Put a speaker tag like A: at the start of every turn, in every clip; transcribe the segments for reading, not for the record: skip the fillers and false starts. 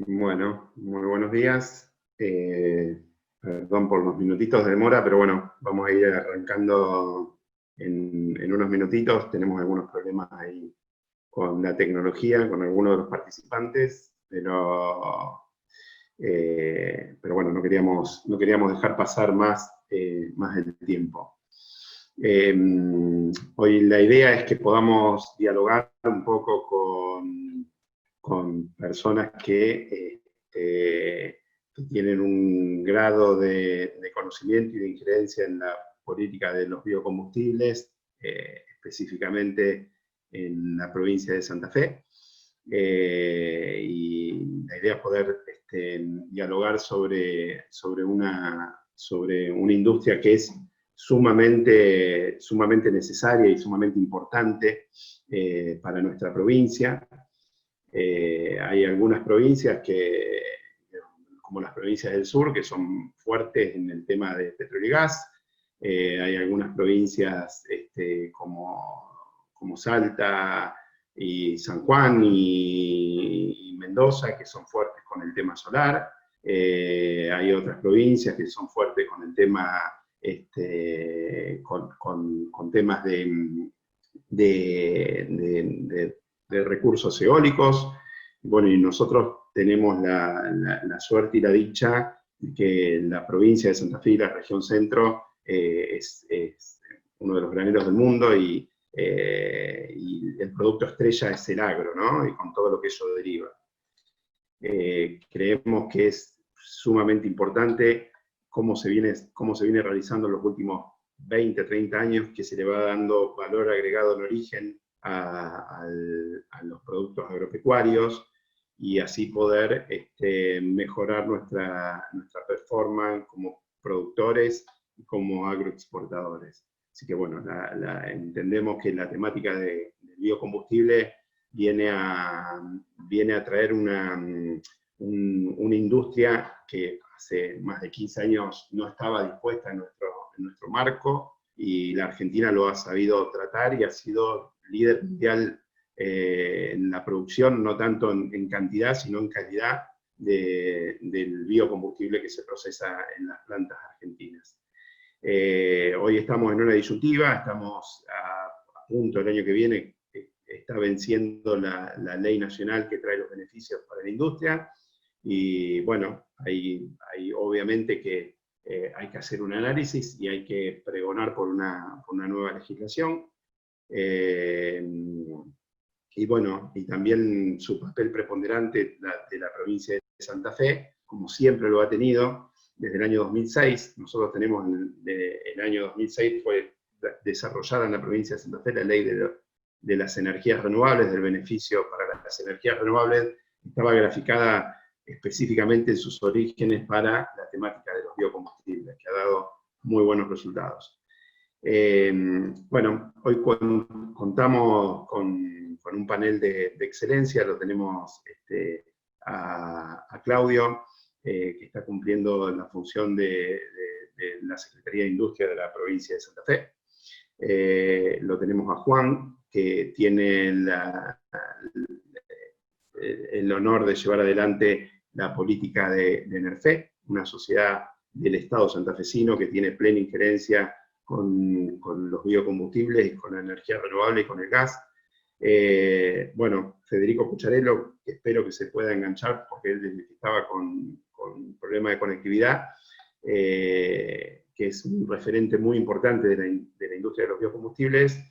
A: Bueno, muy buenos días. Perdón por los minutitos de demora, pero bueno, vamos a ir arrancando en unos minutitos. Tenemos algunos problemas ahí con la tecnología, con algunos de los participantes, pero bueno, no queríamos dejar pasar más el tiempo. Hoy la idea es que podamos dialogar un poco con personas que tienen un grado de conocimiento y de injerencia en la política de los biocombustibles, específicamente en la provincia de Santa Fe. Y la idea es poder dialogar sobre una industria que es sumamente necesaria y sumamente importante para nuestra provincia. Hay algunas provincias como las provincias del sur, que son fuertes en el tema de petróleo y gas. Hay algunas provincias como Salta y San Juan y Mendoza, que son fuertes con el tema solar. Hay otras provincias que son fuertes con el tema, con temas de recursos eólicos. Bueno, y nosotros tenemos la suerte y la dicha de que la provincia de Santa Fe y la región centro es uno de los graneros del mundo y el producto estrella es el agro, ¿no? Y con todo lo que eso deriva. Creemos que es sumamente importante cómo se viene realizando en los últimos 20, 30 años, que se le va dando valor agregado en origen a los productos agropecuarios y así poder mejorar nuestra performance como productores y como agroexportadores. Así que bueno, entendemos que la temática del biocombustible viene a traer una industria que hace más de 15 años no estaba dispuesta en nuestro marco, y la Argentina lo ha sabido tratar y ha sido líder mundial en la producción, no tanto en cantidad, sino en calidad del biocombustible que se procesa en las plantas argentinas. Hoy estamos en una disyuntiva, estamos a punto el año que viene, está venciendo la ley nacional que trae los beneficios para la industria, y bueno, hay obviamente que hay que hacer un análisis y hay que pregonar por una nueva legislación. Y bueno, y también su papel preponderante de la provincia de Santa Fe, como siempre lo ha tenido desde el año 2006. Nosotros tenemos, el año 2006 fue desarrollada en la provincia de Santa Fe la ley de las energías renovables, del beneficio para las energías renovables. Estaba graficada específicamente en sus orígenes para la temática de los biocombustibles, que ha dado muy buenos resultados. Bueno, hoy contamos con un panel de excelencia. Lo tenemos a Claudio, que está cumpliendo la función de la Secretaría de Industria de la provincia de Santa Fe. Lo tenemos a Juan, que tiene el honor de llevar adelante la política de NERFE, una sociedad del Estado santafesino que tiene plena injerencia con los biocombustibles y con la energía renovable y con el gas. Bueno, Federico Cucharello, que espero que se pueda enganchar, porque él estaba con problema de conectividad, que es un referente muy importante de la industria de los biocombustibles.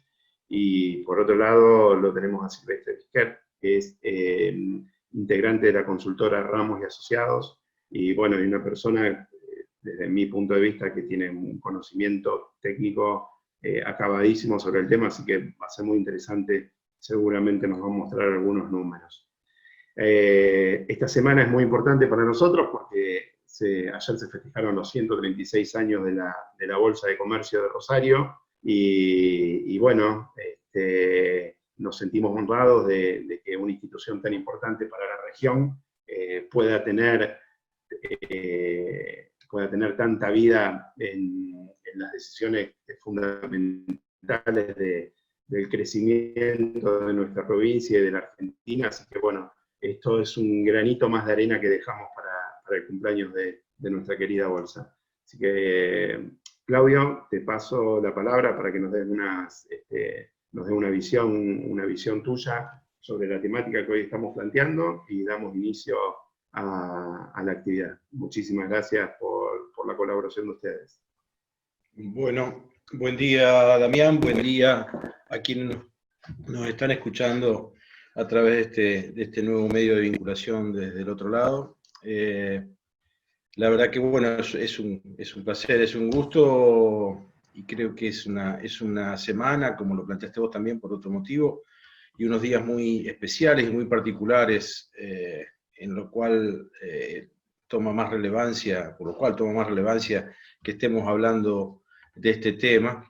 A: Y por otro lado lo tenemos a Silvestre Piquer, que es integrante de la consultora Ramos y Asociados, y bueno, y una persona, desde mi punto de vista, que tiene un conocimiento técnico acabadísimo sobre el tema, así que va a ser muy interesante. Seguramente nos va a mostrar algunos números. Esta semana es muy importante para nosotros porque ayer se festejaron los 136 años de la Bolsa de Comercio de Rosario, y bueno, nos sentimos honrados de que una institución tan importante para la región pueda tener tanta vida en las decisiones fundamentales del crecimiento de nuestra provincia y de la Argentina. Así que bueno, esto es un granito más de arena que dejamos para el cumpleaños de nuestra querida bolsa. Así que, Claudio, te paso la palabra para que nos des una visión tuya sobre la temática que hoy estamos planteando y damos inicio a la actividad. Muchísimas gracias por la colaboración de ustedes.
B: Bueno, buen día, Damián, buen día a quienes nos están escuchando a través de este nuevo medio de vinculación desde el otro lado. La verdad que, bueno, es un placer, es un gusto, y creo que es una semana, como lo planteaste vos también, por otro motivo, y unos días muy especiales y muy particulares, en lo cual toma más relevancia, por lo cual toma más relevancia que estemos hablando de este tema.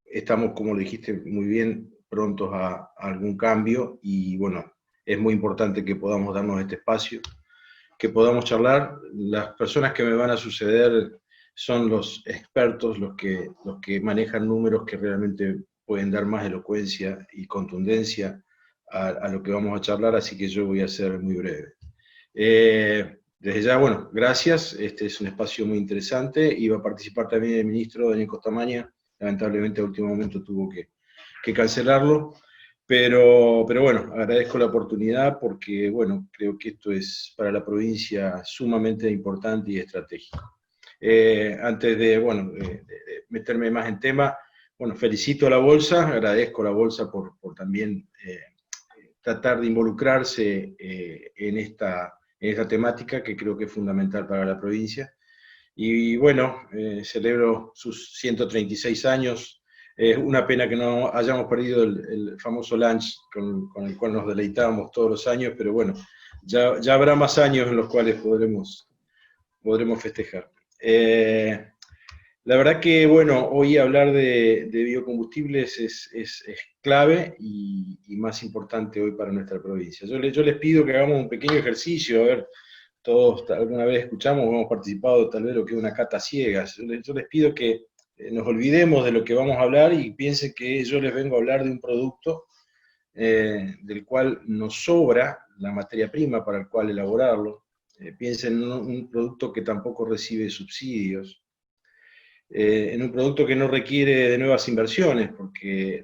B: Estamos, como lo dijiste muy bien, prontos a algún cambio, y bueno, es muy importante que podamos darnos este espacio, que podamos charlar. Las personas que me van a suceder son los expertos, los que manejan números que realmente pueden dar más elocuencia y contundencia a lo que vamos a charlar, así que yo voy a ser muy breve. Desde ya, bueno, gracias. Este es un espacio muy interesante. Iba a participar también el ministro Daniel Costamaña. Lamentablemente a último momento tuvo que cancelarlo. Pero bueno, agradezco la oportunidad porque, bueno, creo que esto es para la provincia sumamente importante y estratégico. Antes de meterme más en tema, bueno, felicito a la Bolsa, agradezco a la Bolsa por también tratar de involucrarse en esta temática que creo que es fundamental para la provincia. Y bueno, celebro sus 136 años. Es una pena que no hayamos perdido el famoso lunch con el cual nos deleitábamos todos los años, pero bueno, ya habrá más años en los cuales podremos festejar. La verdad que, bueno, hoy hablar de biocombustibles es clave y más importante hoy para nuestra provincia. Yo les pido que hagamos un pequeño ejercicio, a ver, todos alguna vez escuchamos o hemos participado tal vez lo que es una cata ciegas. Yo les pido que nos olvidemos de lo que vamos a hablar y piensen que yo les vengo a hablar de un producto del cual nos sobra la materia prima para el cual elaborarlo. Piensen en un producto que tampoco recibe subsidios, en un producto que no requiere de nuevas inversiones, porque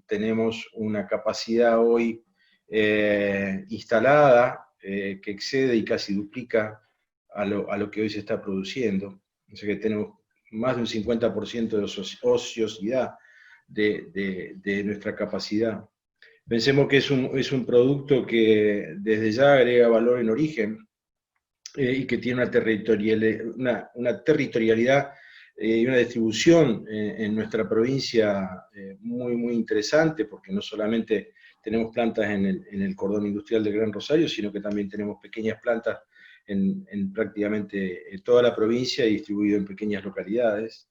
B: tenemos una capacidad hoy instalada que excede y casi duplica a lo que hoy se está produciendo. O sea que tenemos más de un 50% de ociosidad de nuestra capacidad. Pensemos que es un producto que desde ya agrega valor en origen y que tiene una territorialidad y una distribución en nuestra provincia muy interesante, porque no solamente tenemos plantas en el cordón industrial del Gran Rosario, sino que también tenemos pequeñas plantas en prácticamente toda la provincia y distribuido en pequeñas localidades,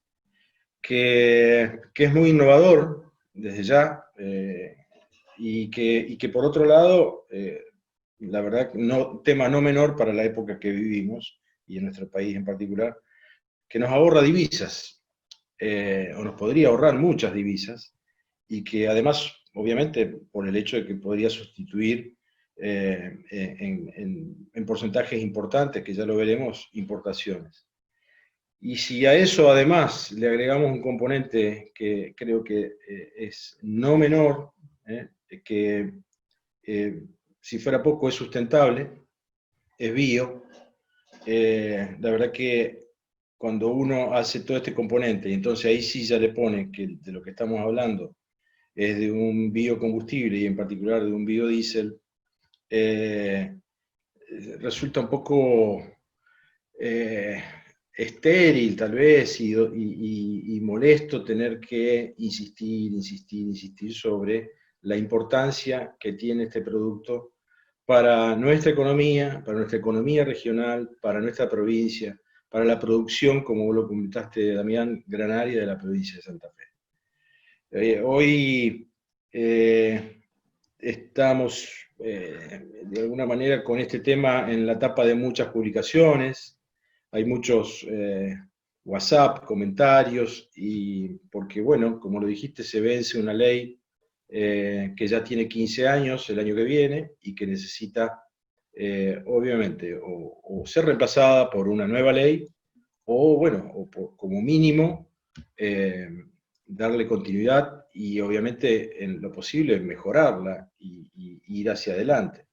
B: que es muy innovador desde ya, y que por otro lado, la verdad, tema no menor para la época que vivimos, y en nuestro país en particular, que nos ahorra divisas, o nos podría ahorrar muchas divisas, y que además, obviamente, por el hecho de que podría sustituir en porcentajes importantes, que ya lo veremos, importaciones. Y si a eso además le agregamos un componente que creo que es no menor, que si fuera poco es sustentable, es bio, la verdad que cuando uno hace todo este componente, y entonces ahí sí ya le pone que de lo que estamos hablando es de un biocombustible y en particular de un biodiesel, resulta un poco estéril tal vez y molesto tener que insistir sobre la importancia que tiene este producto para nuestra economía regional, para nuestra provincia, para la producción, como vos lo comentaste, Damián, granaria de la provincia de Santa Fe. Hoy estamos de alguna manera con este tema en la etapa de muchas publicaciones, hay muchos WhatsApp, comentarios, y porque, bueno, como lo dijiste, se vence una ley que ya tiene 15 años el año que viene y que necesita, obviamente, o ser reemplazada por una nueva ley, o bueno, como mínimo, darle continuidad y obviamente en lo posible mejorarla y ir hacia adelante.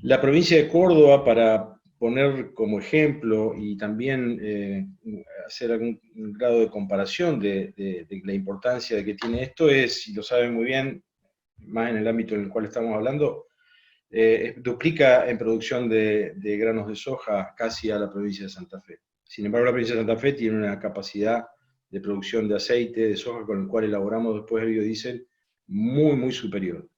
B: La provincia de Córdoba, para poner como ejemplo y también hacer algún grado de comparación de la importancia de que tiene esto, es, si lo saben muy bien, más en el ámbito en el cual estamos hablando, duplica en producción de granos de soja casi a la provincia de Santa Fe. Sin embargo, la provincia de Santa Fe tiene una capacidad de producción de aceite de soja con el cual elaboramos después el biodiesel muy superior.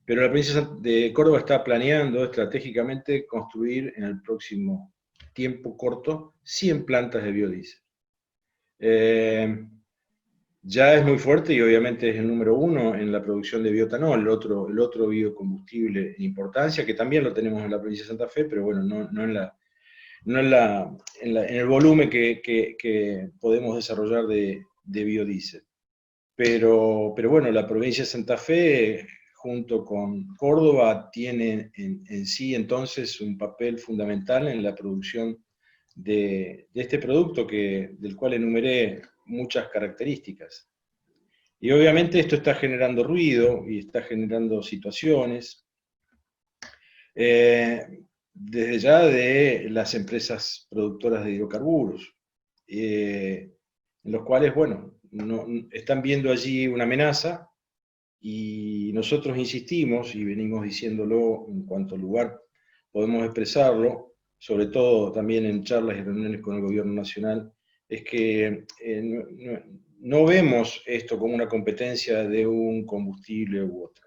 B: Pero la provincia de Córdoba está planeando estratégicamente construir en el próximo tiempo corto 100 plantas de biodiesel. Ya es muy fuerte y obviamente es el número uno en la producción de bioetanol, el otro biocombustible en importancia, que también lo tenemos en la provincia de Santa Fe, pero bueno, no en el volumen que podemos desarrollar de biodiesel. Pero bueno, la provincia de Santa Fe, junto con Córdoba, tiene en sí entonces un papel fundamental en la producción de este producto del cual enumeré muchas características. Y obviamente esto está generando ruido y está generando situaciones, desde ya de las empresas productoras de hidrocarburos, en los cuales, bueno, están viendo allí una amenaza y nosotros insistimos y venimos diciéndolo en cuanto al lugar podemos expresarlo, sobre todo también en charlas y reuniones con el gobierno nacional, es que no vemos esto como una competencia de un combustible u otro,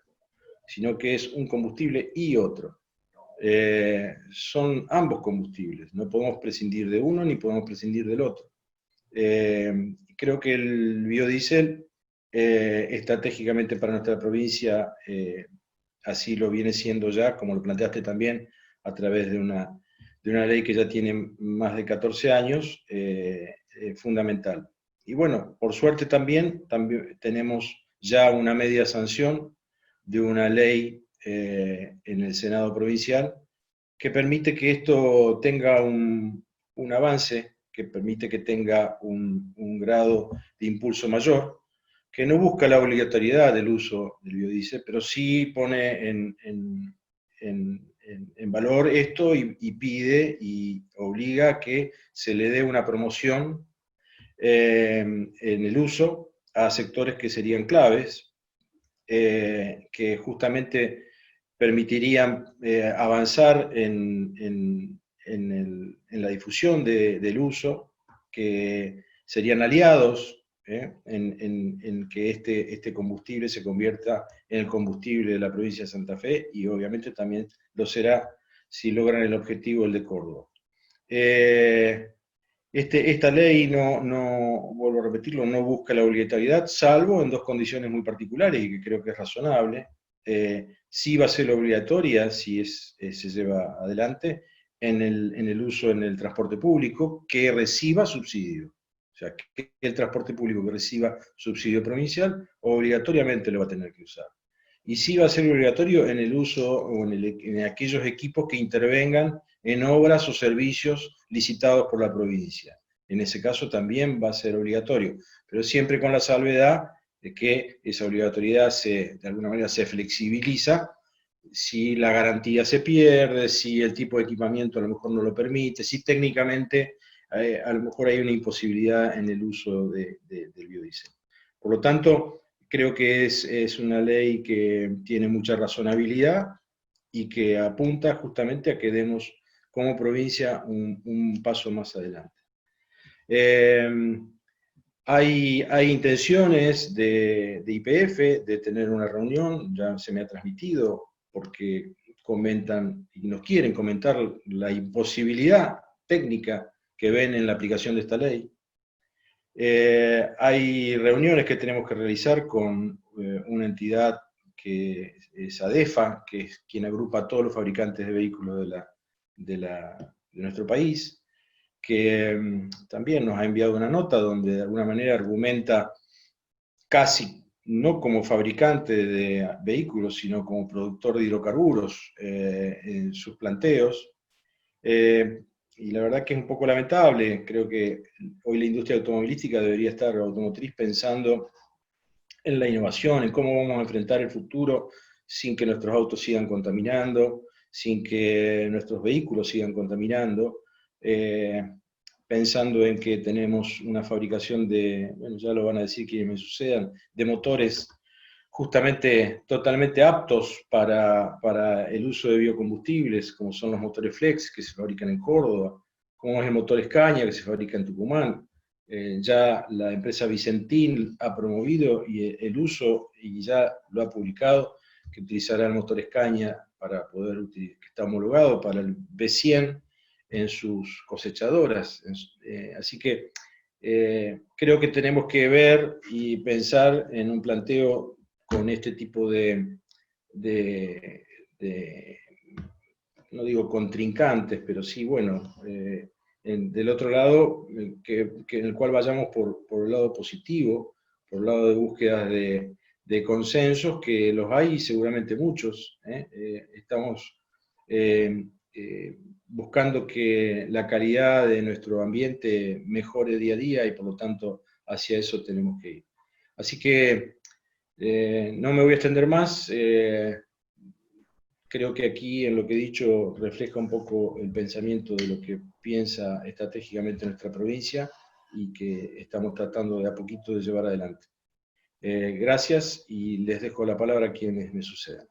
B: sino que es un combustible y otro. Son ambos combustibles, no podemos prescindir de uno ni podemos prescindir del otro. Creo que el biodiesel, estratégicamente para nuestra provincia, así lo viene siendo ya, como lo planteaste también, a través de una ley que ya tiene más de 14 años, fundamental. Y bueno, por suerte también tenemos ya una media sanción de una ley en el Senado provincial que permite que esto tenga un avance, que permite que tenga un grado de impulso mayor, que no busca la obligatoriedad del uso del biodiesel, pero sí pone en valor esto y pide y obliga a que se le dé una promoción en el uso a sectores que serían claves, que justamente permitirían avanzar en la difusión del uso, que serían aliados en que este combustible se convierta en el combustible de la provincia de Santa Fe y obviamente también lo será si logran el objetivo, el de Córdoba. Esta ley vuelvo a repetirlo, no busca la obligatoriedad, salvo en dos condiciones muy particulares y que creo que es razonable. Sí va a ser obligatoria si se lleva adelante en el uso en el transporte público que reciba subsidio. O sea, que el transporte público que reciba subsidio provincial obligatoriamente lo va a tener que usar. Y sí va a ser obligatorio en el uso o en aquellos equipos que intervengan en obras o servicios licitados por la provincia. En ese caso también va a ser obligatorio, pero siempre con la salvedad de que esa obligatoriedad de alguna manera se flexibiliza si la garantía se pierde, si el tipo de equipamiento a lo mejor no lo permite, si técnicamente a lo mejor hay una imposibilidad en el uso del biodiesel. Por lo tanto, creo que es una ley que tiene mucha razonabilidad y que apunta justamente a que demos como provincia un paso más adelante. Hay intenciones de YPF de tener una reunión, ya se me ha transmitido, porque comentan y nos quieren comentar la imposibilidad técnica que ven en la aplicación de esta ley. Hay reuniones que tenemos que realizar con una entidad que es ADEFA, que es quien agrupa a todos los fabricantes de vehículos de nuestro país, que también nos ha enviado una nota donde de alguna manera argumenta casi no como fabricante de vehículos, sino como productor de hidrocarburos en sus planteos. Y la verdad que es un poco lamentable. Creo que hoy la industria automovilística debería estar, automotriz, pensando en la innovación, en cómo vamos a enfrentar el futuro sin que nuestros autos sigan contaminando, sin que nuestros vehículos sigan contaminando, pensando en que tenemos una fabricación de, bueno, ya lo van a decir quienes me sucedan, de motores justamente totalmente aptos para el uso de biocombustibles, como son los motores Flex, que se fabrican en Córdoba, como es el motor Scania, que se fabrica en Tucumán. Ya la empresa Vicentín ha promovido el uso y ya lo ha publicado, que utilizará el motor Scania para poder utilizar, que está homologado para el B100 en sus cosechadoras. Así que creo que tenemos que ver y pensar en un planteo con este tipo de no digo contrincantes, pero sí, bueno, del otro lado, en el cual vayamos por el lado positivo, por el lado de búsquedas de consensos, que los hay seguramente muchos. Estamos buscando que la calidad de nuestro ambiente mejore día a día y por lo tanto hacia eso tenemos que ir. Así que no me voy a extender más. Creo que aquí en lo que he dicho refleja un poco el pensamiento de lo que piensa estratégicamente nuestra provincia y que estamos tratando de a poquito de llevar adelante. Gracias y les dejo la palabra a quienes me sucedan.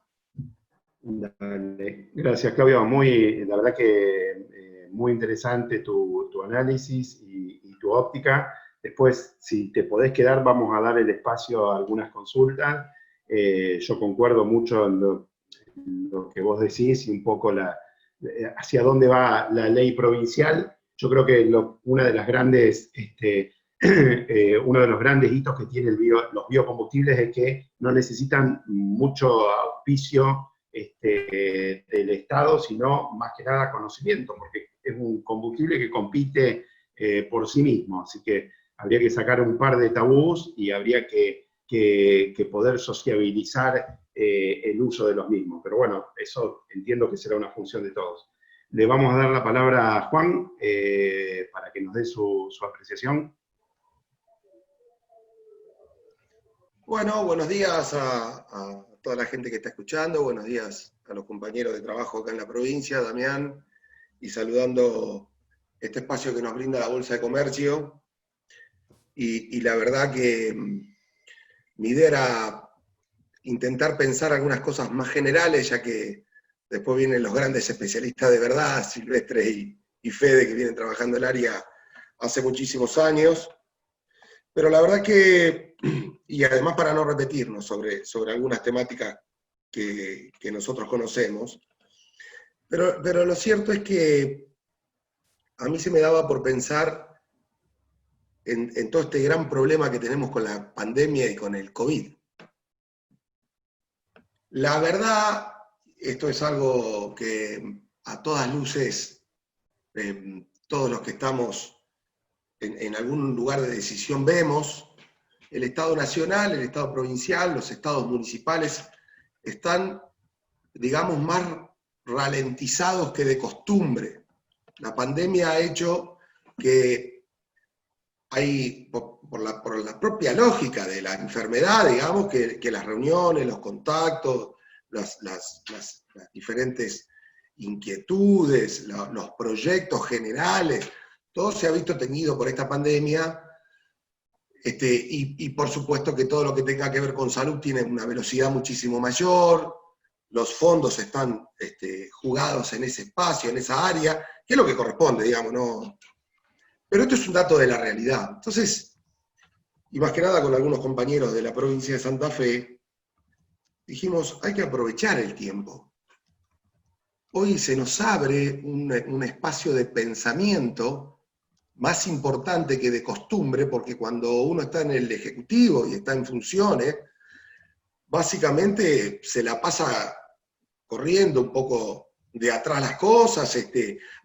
A: Dale. Gracias, Claudio. La verdad que muy interesante tu análisis y tu óptica. Después, si te podés quedar, vamos a dar el espacio a algunas consultas. Yo concuerdo mucho en lo que vos decís y un poco hacia dónde va la ley provincial. Yo creo que uno de los grandes hitos que tienen los biocombustibles es que no necesitan mucho auspicio del Estado, sino más que nada conocimiento, porque es un combustible que compite por sí mismo. Así que habría que sacar un par de tabús y habría que poder sociabilizar el uso de los mismos. Pero bueno, eso entiendo que será una función de todos. Le vamos a dar la palabra a Juan para que nos dé su apreciación.
C: Bueno, buenos días a toda la gente que está escuchando, buenos días a los compañeros de trabajo acá en la provincia, Damián, y saludando este espacio que nos brinda la Bolsa de Comercio. Y la verdad que mi idea era intentar pensar algunas cosas más generales, ya que después vienen los grandes especialistas de verdad, Silvestre y Fede, que vienen trabajando el área hace muchísimos años. Pero la verdad que, y además para no repetirnos sobre algunas temáticas que nosotros conocemos, pero lo cierto es que a mí se me daba por pensar en todo este gran problema que tenemos con la pandemia y con el COVID. La verdad, esto es algo que a todas luces, todos los que estamos en algún lugar de decisión vemos. El Estado nacional, el Estado provincial, los estados municipales están, digamos, más ralentizados que de costumbre. La pandemia ha hecho que hay, por la propia lógica de la enfermedad, digamos, que las reuniones, los contactos, las diferentes inquietudes, los proyectos generales, todo se ha visto teñido por esta pandemia. Y por supuesto que todo lo que tenga que ver con salud tiene una velocidad muchísimo mayor, los fondos están jugados en ese espacio, en esa área, que es lo que corresponde, digamos, ¿no? Pero esto es un dato de la realidad. Entonces, y más que nada con algunos compañeros de la provincia de Santa Fe, dijimos, hay que aprovechar el tiempo. Hoy se nos abre un espacio de pensamiento más importante que de costumbre, porque cuando uno está en el Ejecutivo y está en funciones, básicamente se la pasa corriendo un poco de atrás las cosas,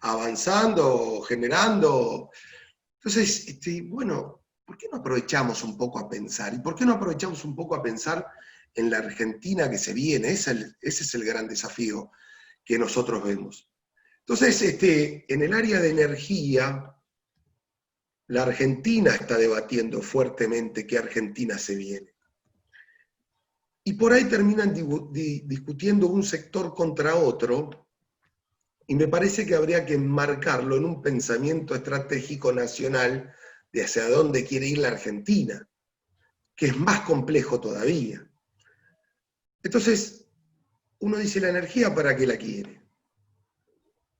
C: avanzando, generando. Entonces, bueno, ¿por qué no aprovechamos un poco a pensar? ¿Y por qué no aprovechamos un poco a pensar en la Argentina que se viene? Ese es el gran desafío que nosotros vemos. Entonces, en el área de energía, la Argentina está debatiendo fuertemente qué Argentina se viene. Y por ahí terminan discutiendo un sector contra otro, y me parece que habría que enmarcarlo en un pensamiento estratégico nacional de hacia dónde quiere ir la Argentina, que es más complejo todavía. Entonces, uno dice, ¿la energía para qué la quiere?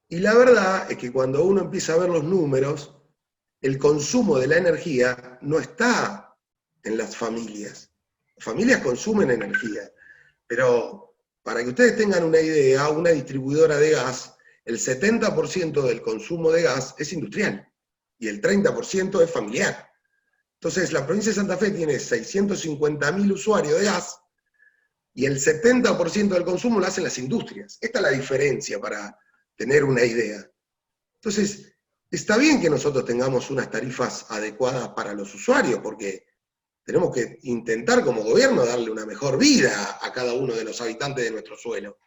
C: Y la verdad es que cuando uno empieza a ver los números, el consumo de la energía no está en las familias. Las familias consumen energía, pero para que ustedes tengan una idea, una distribuidora de gas, el 70% del consumo de gas es industrial y el 30% es familiar. Entonces, la provincia de Santa Fe tiene 650.000 usuarios de gas y el 70% del consumo lo hacen las industrias. Esta es la diferencia para tener una idea. Entonces, está bien que nosotros tengamos unas tarifas adecuadas para los usuarios, porque tenemos que intentar como gobierno darle una mejor vida a cada uno de los habitantes de nuestro suelo.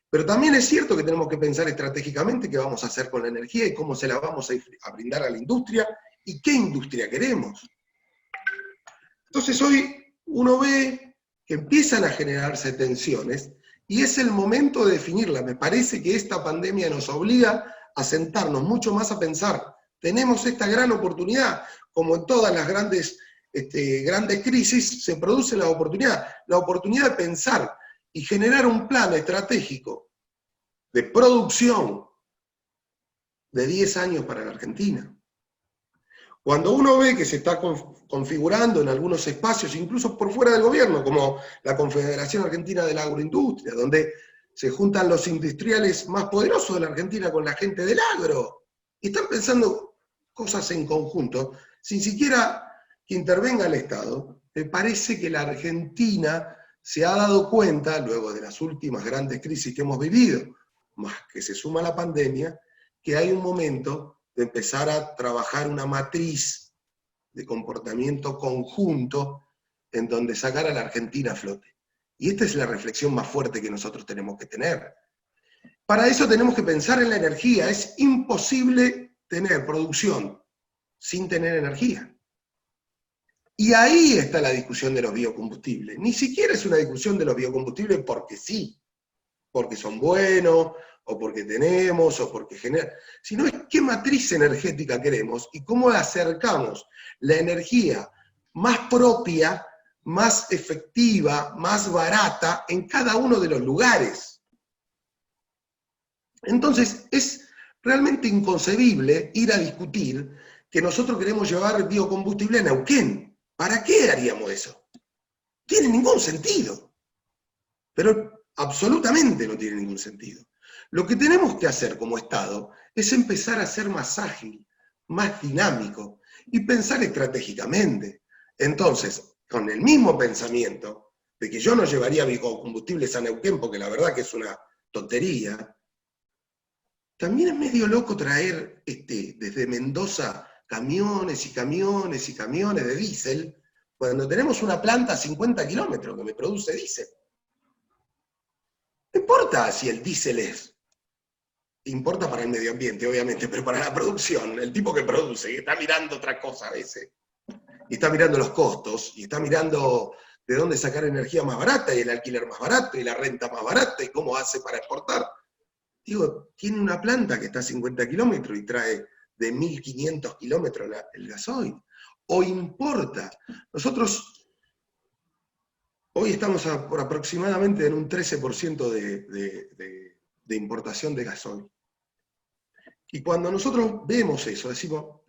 C: Pero también es cierto que tenemos que pensar estratégicamente qué vamos a hacer con la energía y cómo se la vamos a brindar a la industria y qué industria queremos. Entonces hoy uno ve que empiezan a generarse tensiones y es el momento de definirla. Me parece que esta pandemia nos obliga a sentarnos mucho más a pensar. Tenemos esta gran oportunidad, como en todas las grandes crisis, se produce la oportunidad de pensar y generar un plan estratégico de producción de 10 años para la Argentina. Cuando uno ve que se está configurando en algunos espacios, incluso por fuera del gobierno, como la Confederación Argentina de la Agroindustria, donde se juntan los industriales más poderosos de la Argentina con la gente del agro, y están pensando cosas en conjunto, sin siquiera que intervenga el Estado, me parece que la Argentina se ha dado cuenta, luego de las últimas grandes crisis que hemos vivido, más que se suma la pandemia, que hay un momento de empezar a trabajar una matriz de comportamiento conjunto en donde sacar a la Argentina a flote. Y esta es la reflexión más fuerte que nosotros tenemos que tener. Para eso tenemos que pensar en la energía. Es imposible tener producción sin tener energía. Y ahí está la discusión de los biocombustibles. Ni siquiera es una discusión de los biocombustibles porque sí, porque son buenos, o porque tenemos, o porque generan, sino es qué matriz energética queremos y cómo acercamos la energía más propia, más efectiva, más barata en cada uno de los lugares. Entonces, es realmente inconcebible ir a discutir que nosotros queremos llevar biocombustible a Neuquén. ¿Para qué haríamos eso? No tiene ningún sentido. Pero absolutamente no tiene ningún sentido. Lo que tenemos que hacer como Estado es empezar a ser más ágil, más dinámico y pensar estratégicamente. Entonces, con el mismo pensamiento de que yo no llevaría biocombustibles a Neuquén porque la verdad que es una tontería, también es medio loco traer desde Mendoza camiones y camiones y camiones de diésel cuando tenemos una planta a 50 kilómetros que me produce diésel. No importa si el diésel importa para el medio ambiente, obviamente, pero para la producción, el tipo que produce, que está mirando otra cosa a veces, y está mirando los costos, y está mirando de dónde sacar energía más barata, y el alquiler más barato, y la renta más barata, y cómo hace para exportar. Digo, tiene una planta que está a 50 kilómetros y trae de 1.500 kilómetros el gasoil. O importa. Nosotros hoy estamos por aproximadamente en un 13% de importación de gasoil. Y cuando nosotros vemos eso, decimos,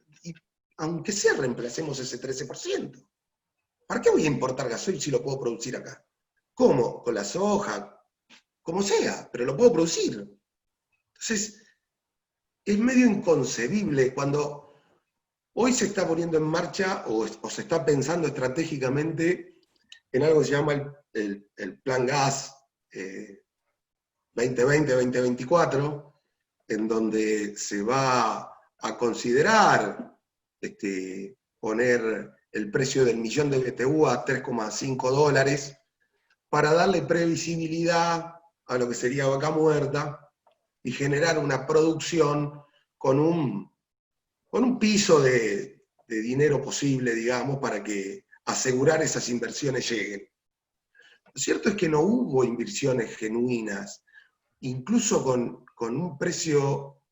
C: aunque sea reemplacemos ese 13%, ¿para qué voy a importar gasoil si lo puedo producir acá? ¿Cómo? Con la soja, como sea, pero lo puedo producir. Entonces, es medio inconcebible cuando hoy se está poniendo en marcha o se está pensando estratégicamente en algo que se llama el Plan Gas 2020-2024, en donde se va a considerar poner el precio del millón de BTU a $3,5 para darle previsibilidad a lo que sería Vaca Muerta y generar una producción con un piso de dinero posible, digamos, para que asegurar esas inversiones lleguen. Lo cierto es que no hubo inversiones genuinas, incluso con un precio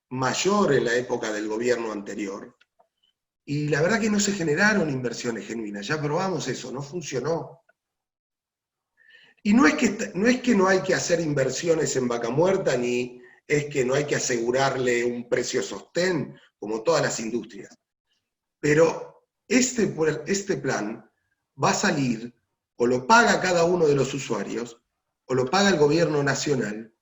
C: mayor en la época del gobierno anterior. Y la verdad que no se generaron inversiones genuinas, ya probamos eso, no funcionó. Y no es que no hay que hacer inversiones en Vaca Muerta, ni es que no hay que asegurarle un precio sostén, como todas las industrias. Pero este plan va a salir, o lo paga cada uno de los usuarios, o lo paga el gobierno nacional,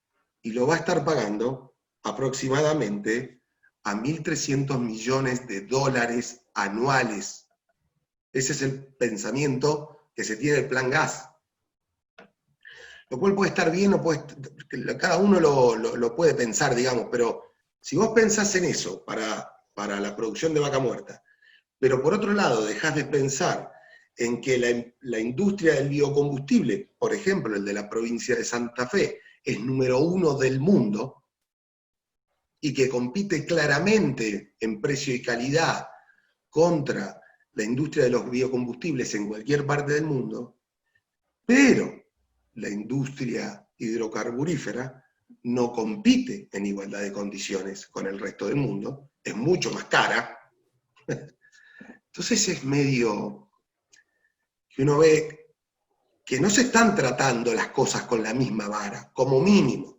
C: y lo va a estar pagando aproximadamente a $1.300 millones anuales. Ese es el pensamiento que se tiene del plan gas. Lo cual puede estar bien, o cada uno lo puede pensar, digamos, pero si vos pensás en eso para la producción de Vaca Muerta, pero por otro lado dejás de pensar en que la industria del biocombustible, por ejemplo, el de la provincia de Santa Fe, es número 1 del mundo, y que compite claramente en precio y calidad contra la industria de los biocombustibles en cualquier parte del mundo, pero la industria hidrocarburífera no compite en igualdad de condiciones con el resto del mundo, es mucho más cara. Entonces es medio que uno ve que no se están tratando las cosas con la misma vara, como mínimo.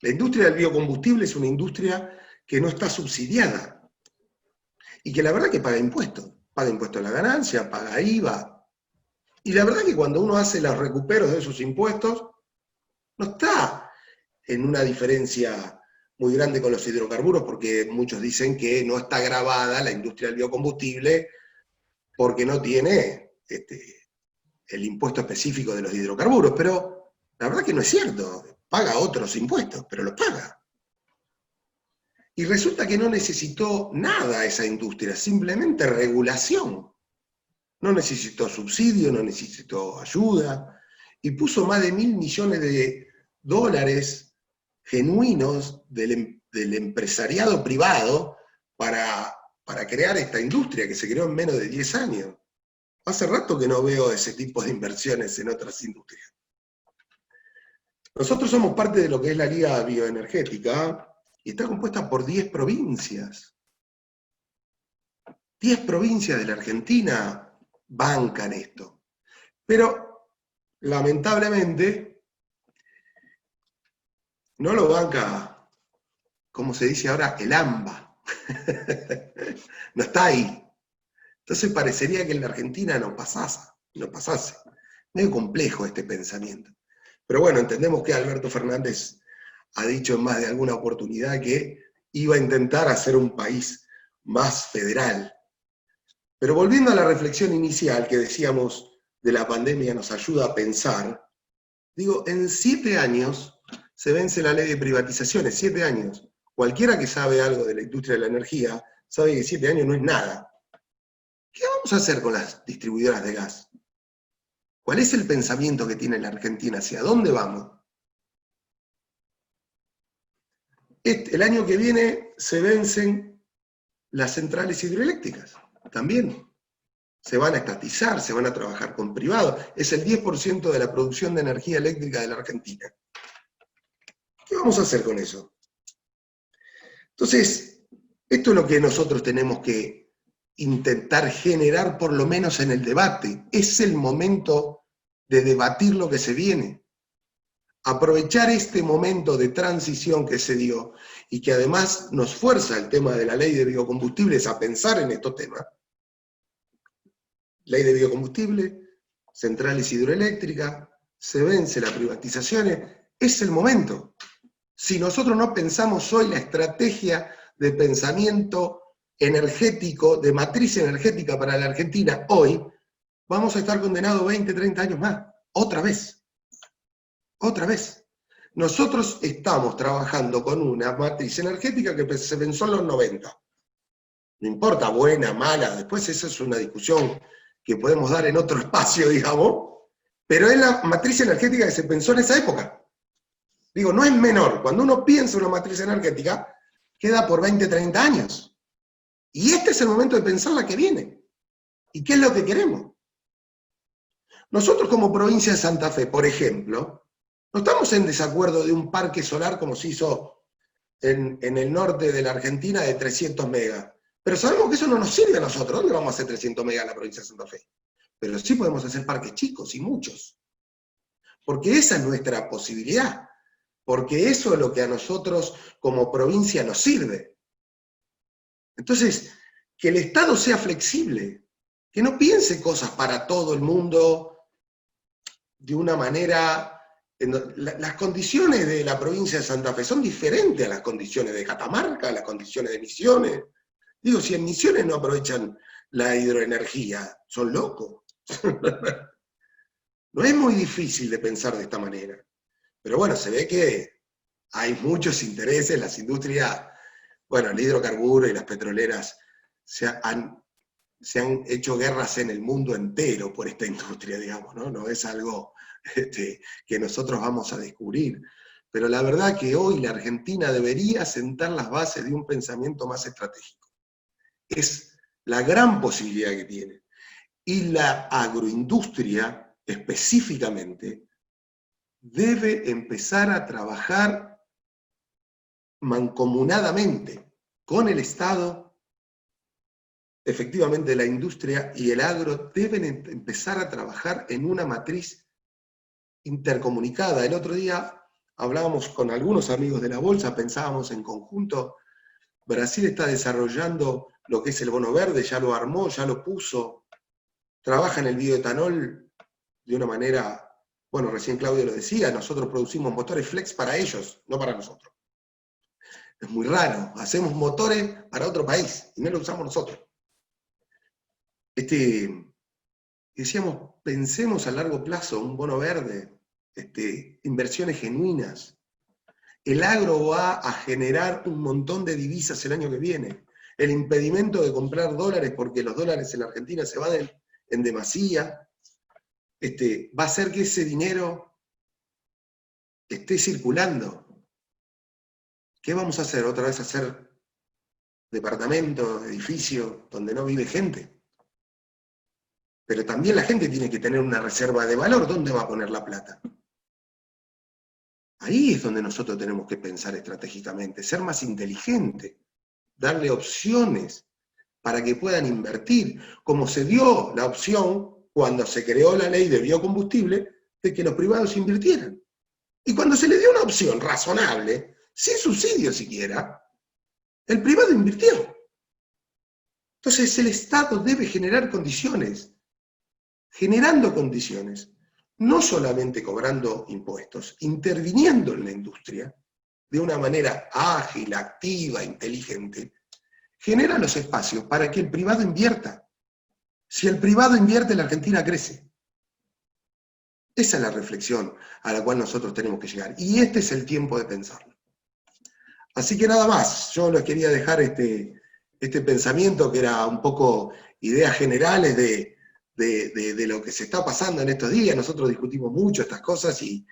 C: La industria del biocombustible es una industria que no está subsidiada y que la verdad que paga impuestos a la ganancia, paga IVA. Y la verdad que cuando uno hace los recuperos de esos impuestos, no está en una diferencia muy grande con los hidrocarburos, porque muchos dicen que no está gravada la industria del biocombustible porque no tiene el impuesto específico de los hidrocarburos, pero la verdad que no es cierto. Paga otros impuestos, pero los paga. Y resulta que no necesitó nada esa industria, simplemente regulación. No necesitó subsidio, no necesitó ayuda, y puso más de $1.000 millones genuinos del empresariado privado para crear esta industria que se creó en menos de 10 años. Hace rato que no veo ese tipo de inversiones en otras industrias. Nosotros somos parte de lo que es la Liga Bioenergética y está compuesta por 10 provincias. 10 provincias de la Argentina bancan esto. Pero, lamentablemente, no lo banca, como se dice ahora, el AMBA. No está ahí. Entonces parecería que en la Argentina no pasase. Medio complejo este pensamiento. Pero bueno, entendemos que Alberto Fernández ha dicho en más de alguna oportunidad que iba a intentar hacer un país más federal. Pero volviendo a la reflexión inicial que decíamos de la pandemia nos ayuda a pensar, digo, en 7 años se vence la ley de privatizaciones, 7 años. Cualquiera que sabe algo de la industria de la energía sabe que 7 años no es nada. ¿Qué vamos a hacer con las distribuidoras de gas? ¿Cuál es el pensamiento que tiene la Argentina? ¿Hacia dónde vamos? El año que viene se vencen las centrales hidroeléctricas, también. Se van a estatizar, se van a trabajar con privados. Es el 10% de la producción de energía eléctrica de la Argentina. ¿Qué vamos a hacer con eso? Entonces, esto es lo que nosotros tenemos que intentar generar, por lo menos en el debate. Es el momento de debatir lo que se viene. Aprovechar este momento de transición que se dio y que además nos fuerza el tema de la ley de biocombustibles a pensar en estos temas. Ley de biocombustible, centrales hidroeléctricas, se vence las privatizaciones, es el momento. Si nosotros no pensamos hoy la estrategia de pensamiento energético, de matriz energética para la Argentina hoy, vamos a estar condenados 20, 30 años más, otra vez. Otra vez. Nosotros estamos trabajando con una matriz energética que se pensó en los 90. No importa, buena, mala, después esa es una discusión que podemos dar en otro espacio, digamos, pero es la matriz energética que se pensó en esa época. Digo, no es menor. Cuando uno piensa en una matriz energética, queda por 20, 30 años. Y este es el momento de pensar la que viene. ¿Y qué es lo que queremos? Nosotros como provincia de Santa Fe, por ejemplo, no estamos en desacuerdo de un parque solar como se hizo en el norte de la Argentina de 300 megas. Pero sabemos que eso no nos sirve a nosotros. ¿Dónde vamos a hacer 300 megas en la provincia de Santa Fe? Pero sí podemos hacer parques chicos y muchos. Porque esa es nuestra posibilidad. Porque eso es lo que a nosotros como provincia nos sirve. Entonces, que el Estado sea flexible, que no piense cosas para todo el mundo de una manera... Las condiciones de la provincia de Santa Fe son diferentes a las condiciones de Catamarca, a las condiciones de Misiones. Digo, si en Misiones no aprovechan la hidroenergía, son locos. No es muy difícil de pensar de esta manera. Pero bueno, se ve que hay muchos intereses, las industrias, bueno, el hidrocarburo y las petroleras se han hecho guerras en el mundo entero por esta industria, digamos, ¿no? No es algo que nosotros vamos a descubrir. Pero la verdad que hoy la Argentina debería sentar las bases de un pensamiento más estratégico. Es la gran posibilidad que tiene. Y la agroindustria, específicamente, debe empezar a trabajar mancomunadamente con el Estado. Efectivamente, la industria y el agro deben empezar a trabajar en una matriz intercomunicada. El otro día hablábamos con algunos amigos de la Bolsa, pensábamos en conjunto, Brasil está desarrollando lo que es el bono verde, ya lo armó, ya lo puso, trabaja en el bioetanol de una manera, bueno, recién Claudio lo decía, nosotros producimos motores flex para ellos, no para nosotros. Es muy raro, hacemos motores para otro país y no lo usamos nosotros. Decíamos, pensemos a largo plazo, un bono verde, inversiones genuinas. El agro va a generar un montón de divisas el año que viene. El impedimento de comprar dólares, porque los dólares en la Argentina se van en demasía, va a hacer que ese dinero esté circulando. ¿Qué vamos a hacer? ¿Otra vez hacer departamentos, edificios, donde no vive gente? Pero también la gente tiene que tener una reserva de valor. ¿Dónde va a poner la plata? Ahí es donde nosotros tenemos que pensar estratégicamente, ser más inteligente, darle opciones para que puedan invertir, como se dio la opción cuando se creó la ley de biocombustible, de que los privados invirtieran. Y cuando se le dio una opción razonable, sin subsidio siquiera, el privado invirtió. Entonces el Estado debe generar condiciones, generando condiciones, no solamente cobrando impuestos, interviniendo en la industria de una manera ágil, activa, inteligente, genera los espacios para que el privado invierta. Si el privado invierte, la Argentina crece. Esa es la reflexión a la cual nosotros tenemos que llegar. Y este es el tiempo de pensarlo. Así que nada más, yo les quería dejar este pensamiento que era un poco ideas generales de lo que se está pasando en estos días. Nosotros discutimos mucho estas cosas y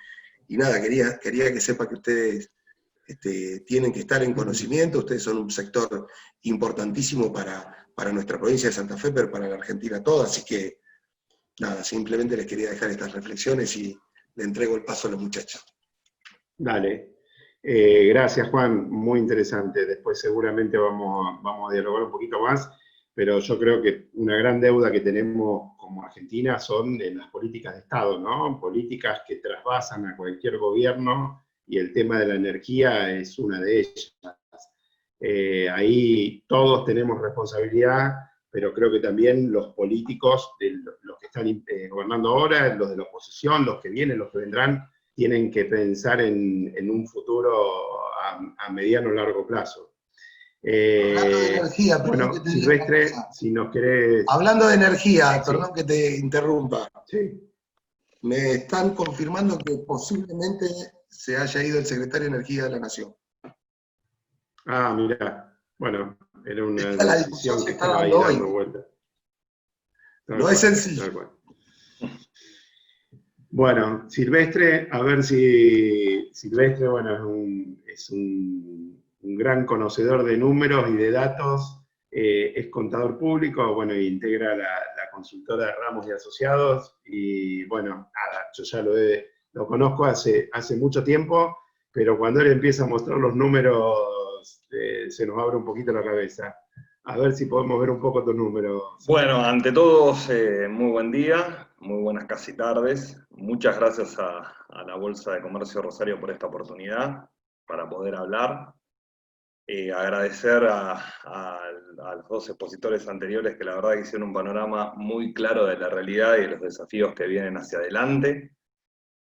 C: nada, quería que sepa que ustedes tienen que estar en conocimiento, ustedes son un sector importantísimo para nuestra provincia de Santa Fe, pero para la Argentina toda, así que nada, simplemente les quería dejar estas reflexiones y le entrego el paso a los muchachos.
A: Dale. Gracias, Juan, muy interesante. Después seguramente vamos a dialogar un poquito más, pero yo creo que una gran deuda que tenemos como Argentina son las políticas de Estado, ¿no? Políticas que trasvasan a cualquier gobierno, y el tema de la energía es una de ellas. Ahí todos tenemos responsabilidad, pero creo que también los políticos, los que están gobernando ahora, los de la oposición, los que vienen, los que vendrán, tienen que pensar en un futuro a mediano o largo plazo.
C: Hablando de energía,
A: bueno,
C: que te
A: Silvestre, si nos querés...
C: Hablando de energía,
A: sí.
C: Perdón que te interrumpa.
A: Sí.
C: Me están confirmando que posiblemente se haya ido el secretario de Energía de la Nación.
A: Ah, mirá. Bueno, era una
C: Esta es la discusión
A: decisión
C: que
A: que
C: está
A: estaba ahí
C: dando hoy.
A: dando vueltas.
C: No es sencillo.
A: Tal cual. Bueno, Silvestre, a ver si Silvestre, bueno, es un gran conocedor de números y de datos, es contador público, bueno, e integra la consultora Ramos y Asociados, y bueno, nada, yo ya lo conozco hace mucho tiempo, pero cuando él empieza a mostrar los números, se nos abre un poquito la cabeza. A ver si podemos ver un poco tus números.
D: Bueno, ante todos, muy buen día, muy buenas casi tardes. Muchas gracias a la Bolsa de Comercio Rosario por esta oportunidad para poder hablar. Agradecer a los dos expositores anteriores que la verdad que hicieron un panorama muy claro de la realidad y de los desafíos que vienen hacia adelante.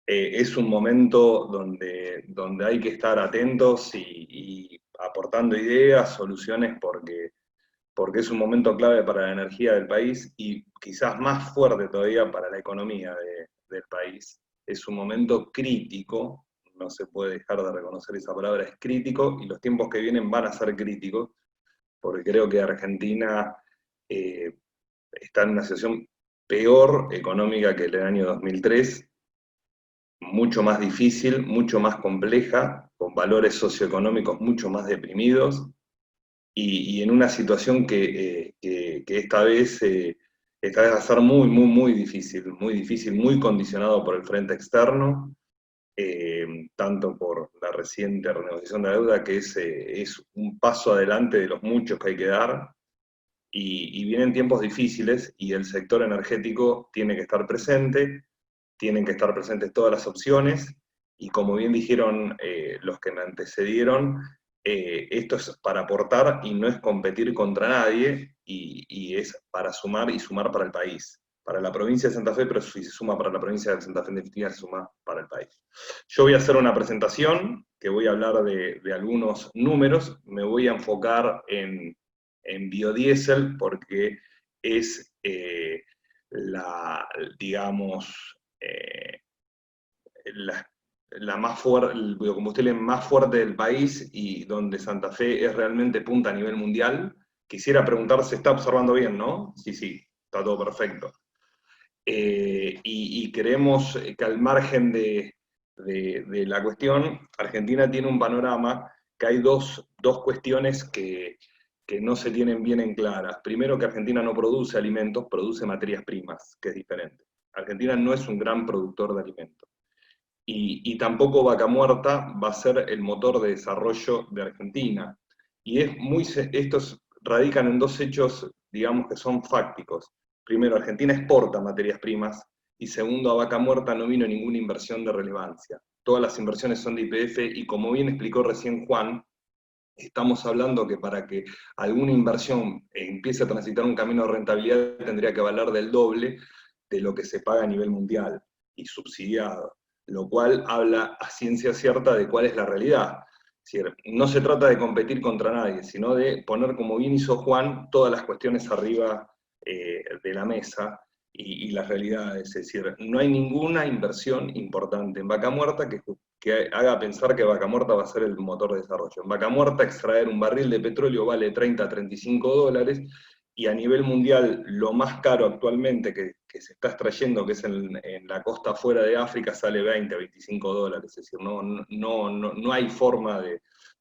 D: Es un momento donde hay que estar atentos y aportando ideas, soluciones, porque es un momento clave para la energía del país y quizás más fuerte todavía para la economía del país. Es un momento crítico, no se puede dejar de reconocer esa palabra, es crítico, y los tiempos que vienen van a ser críticos, porque creo que Argentina está en una situación peor económica que el año 2003, mucho más difícil, mucho más compleja, con valores socioeconómicos mucho más deprimidos, y en una situación que esta vez va a ser muy, muy, muy difícil, muy condicionado por el frente externo, tanto por la reciente renegociación de la deuda, que es un paso adelante de los muchos que hay que dar, y vienen tiempos difíciles, y el sector energético tiene que estar presente, tienen que estar presentes todas las opciones, y como bien dijeron los que me antecedieron, esto es para aportar y no es competir contra nadie, y es para sumar y sumar para el país. Para la provincia de Santa Fe, pero si se suma para la provincia de Santa Fe, en definitiva se suma para el país. Yo voy a hacer una presentación que voy a hablar de algunos números, me voy a enfocar en biodiesel porque es digamos, el biocombustible más fuerte del país y donde Santa Fe es realmente punta a nivel mundial. Quisiera preguntar, ¿se está observando bien, no? Sí, está todo perfecto. Y creemos que al margen de la cuestión, Argentina tiene un panorama que hay dos cuestiones que no se tienen bien en claras. Primero, que Argentina no produce alimentos, produce materias primas, que es diferente. Argentina no es un gran productor de alimentos. Y tampoco Vaca Muerta va a ser el motor de desarrollo de Argentina. Y estos radican en dos hechos, digamos, que son fácticos. Primero, Argentina exporta materias primas, y segundo, a Vaca Muerta no vino ninguna inversión de relevancia. Todas las inversiones son de YPF, y como bien explicó recién Juan, estamos hablando que para que alguna inversión empiece a transitar un camino de rentabilidad tendría que valer del doble de lo que se paga a nivel mundial y subsidiado, lo cual habla a ciencia cierta de cuál es la realidad. Es decir, no se trata de competir contra nadie, sino de poner, como bien hizo Juan, todas las cuestiones arriba de la mesa y las realidades. Es decir, no hay ninguna inversión importante en Vaca Muerta que haga pensar que Vaca Muerta va a ser el motor de desarrollo. En Vaca Muerta, extraer un barril de petróleo vale 30 a 35 dólares, y a nivel mundial lo más caro actualmente que se está extrayendo, que es en la costa afuera de África, sale 20 a 25 dólares. Es decir, no hay forma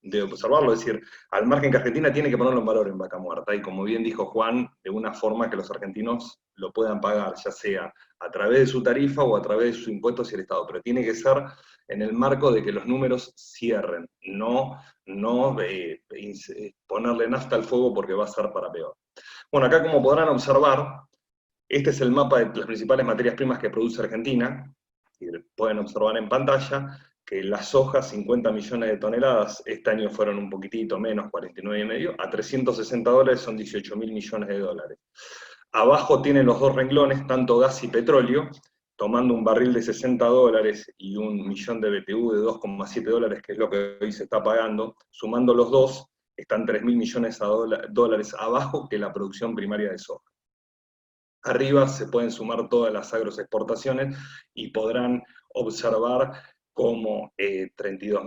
D: de observarlo. Es decir, al margen que Argentina tiene que ponerlo en valor en Vaca Muerta, y como bien dijo Juan, de una forma que los argentinos lo puedan pagar, ya sea a través de su tarifa o a través de sus impuestos y el Estado, pero tiene que ser en el marco de que los números cierren, no ponerle nafta al fuego porque va a ser para peor. Bueno, acá, como podrán observar, este es el mapa de las principales materias primas que produce Argentina. Pueden observar en pantalla que la soja, 50 millones de toneladas, este año fueron un poquitito menos, 49,5, a 360 dólares son 18.000 millones de dólares. Abajo tienen los dos renglones, tanto gas y petróleo, tomando un barril de 60 dólares y un millón de BTU de 2,7 dólares, que es lo que hoy se está pagando, sumando los dos, están 3.000 millones de dólares abajo que la producción primaria de soja. Arriba se pueden sumar todas las agroexportaciones y podrán observar como 32.000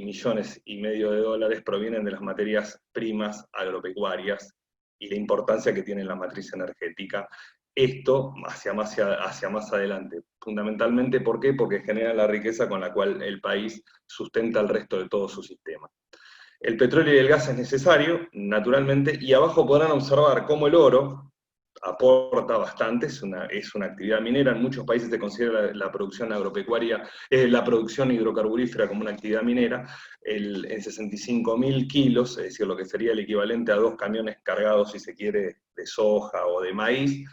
D: millones y medio de dólares provienen de las materias primas agropecuarias y la importancia que tiene la matriz energética. Esto hacia más adelante. Fundamentalmente, ¿por qué? Porque genera la riqueza con la cual el país sustenta el resto de todo su sistema. El petróleo y el gas es necesario, naturalmente, y abajo podrán observar cómo el oro aporta bastante, es una actividad minera. En muchos países se considera la producción agropecuaria, la producción hidrocarburífera como una actividad minera. En 65.000 kilos, es decir, lo que sería el equivalente a 2 camiones cargados, si se quiere, de soja o de maíz,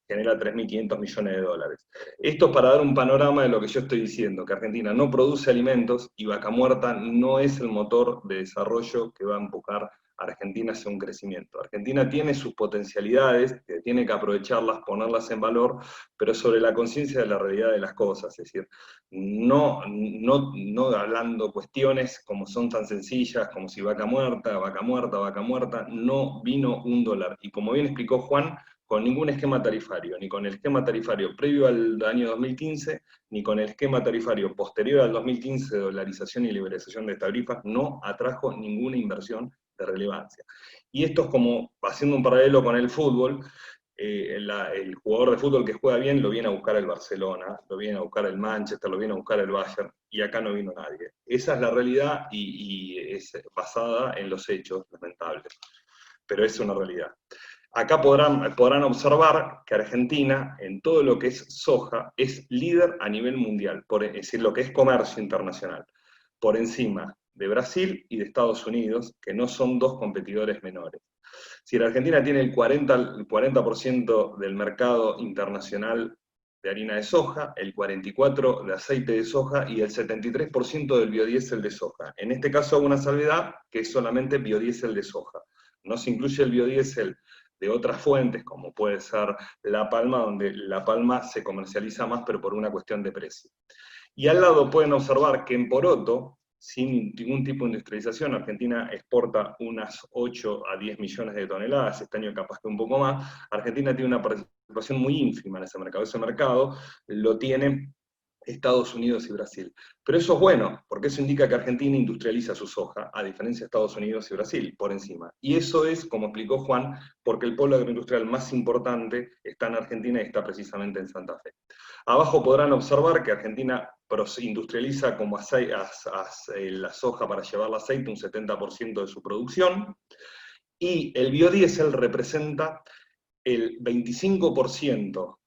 D: genera 3.500 millones de dólares. Esto es para dar un panorama de lo que yo estoy diciendo, que Argentina no produce alimentos y Vaca Muerta no es el motor de desarrollo que va a empujar a Argentina hacia un crecimiento. Argentina tiene sus potencialidades, que tiene que aprovecharlas, ponerlas en valor, pero sobre la conciencia de la realidad de las cosas, es decir, no hablando cuestiones como son tan sencillas, como si vaca muerta, vaca muerta, vaca muerta, no vino $1. Y como bien explicó Juan, con ningún esquema tarifario, ni con el esquema tarifario previo al año 2015, ni con el esquema tarifario posterior al 2015 de dolarización y liberalización de tarifas, no atrajo ninguna inversión de relevancia. Y esto es como, haciendo un paralelo con el fútbol, el jugador de fútbol que juega bien lo viene a buscar el Barcelona, lo viene a buscar el Manchester, lo viene a buscar el Bayern, y acá no vino nadie. Esa es la realidad y es basada en los hechos lamentables, pero es una realidad. Acá podrán observar que Argentina, en todo lo que es soja, es líder a nivel mundial, es decir, lo que es comercio internacional, por encima de Brasil y de Estados Unidos, que no son dos competidores menores. Si la Argentina tiene el 40% del mercado internacional de harina de soja, el 44% de aceite de soja y el 73% del biodiesel de soja. En este caso hago una salvedad que es solamente biodiesel de soja. No se incluye el biodiesel de otras fuentes, como puede ser la palma, donde la palma se comercializa más, pero por una cuestión de precio. Y al lado pueden observar que en poroto, sin ningún tipo de industrialización, Argentina exporta unas 8 a 10 millones de toneladas, este año capaz que un poco más. Argentina tiene una participación muy ínfima en ese mercado. Ese mercado lo tienen Estados Unidos y Brasil. Pero eso es bueno, porque eso indica que Argentina industrializa su soja, a diferencia de Estados Unidos y Brasil, por encima. Y eso es, como explicó Juan, porque el polo agroindustrial más importante está en Argentina y está precisamente en Santa Fe. Abajo podrán observar que Argentina industrializa como la soja para llevar el aceite un 70% de su producción, y el biodiesel representa el 25%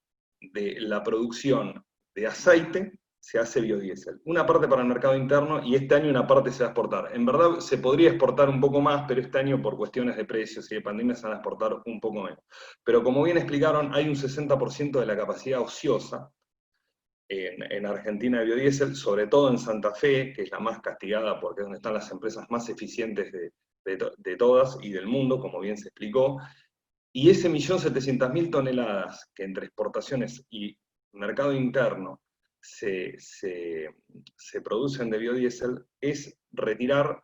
D: de la producción de aceite se hace biodiesel. Una parte para el mercado interno y este año una parte se va a exportar. En verdad se podría exportar un poco más, pero este año por cuestiones de precios y de pandemia se van a exportar un poco menos. Pero como bien explicaron, hay un 60% de la capacidad ociosa en Argentina de biodiesel, sobre todo en Santa Fe, que es la más castigada porque es donde están las empresas más eficientes de todas y del mundo, como bien se explicó. Y ese 1.700.000 toneladas que entre exportaciones y mercado interno se producen de biodiesel es retirar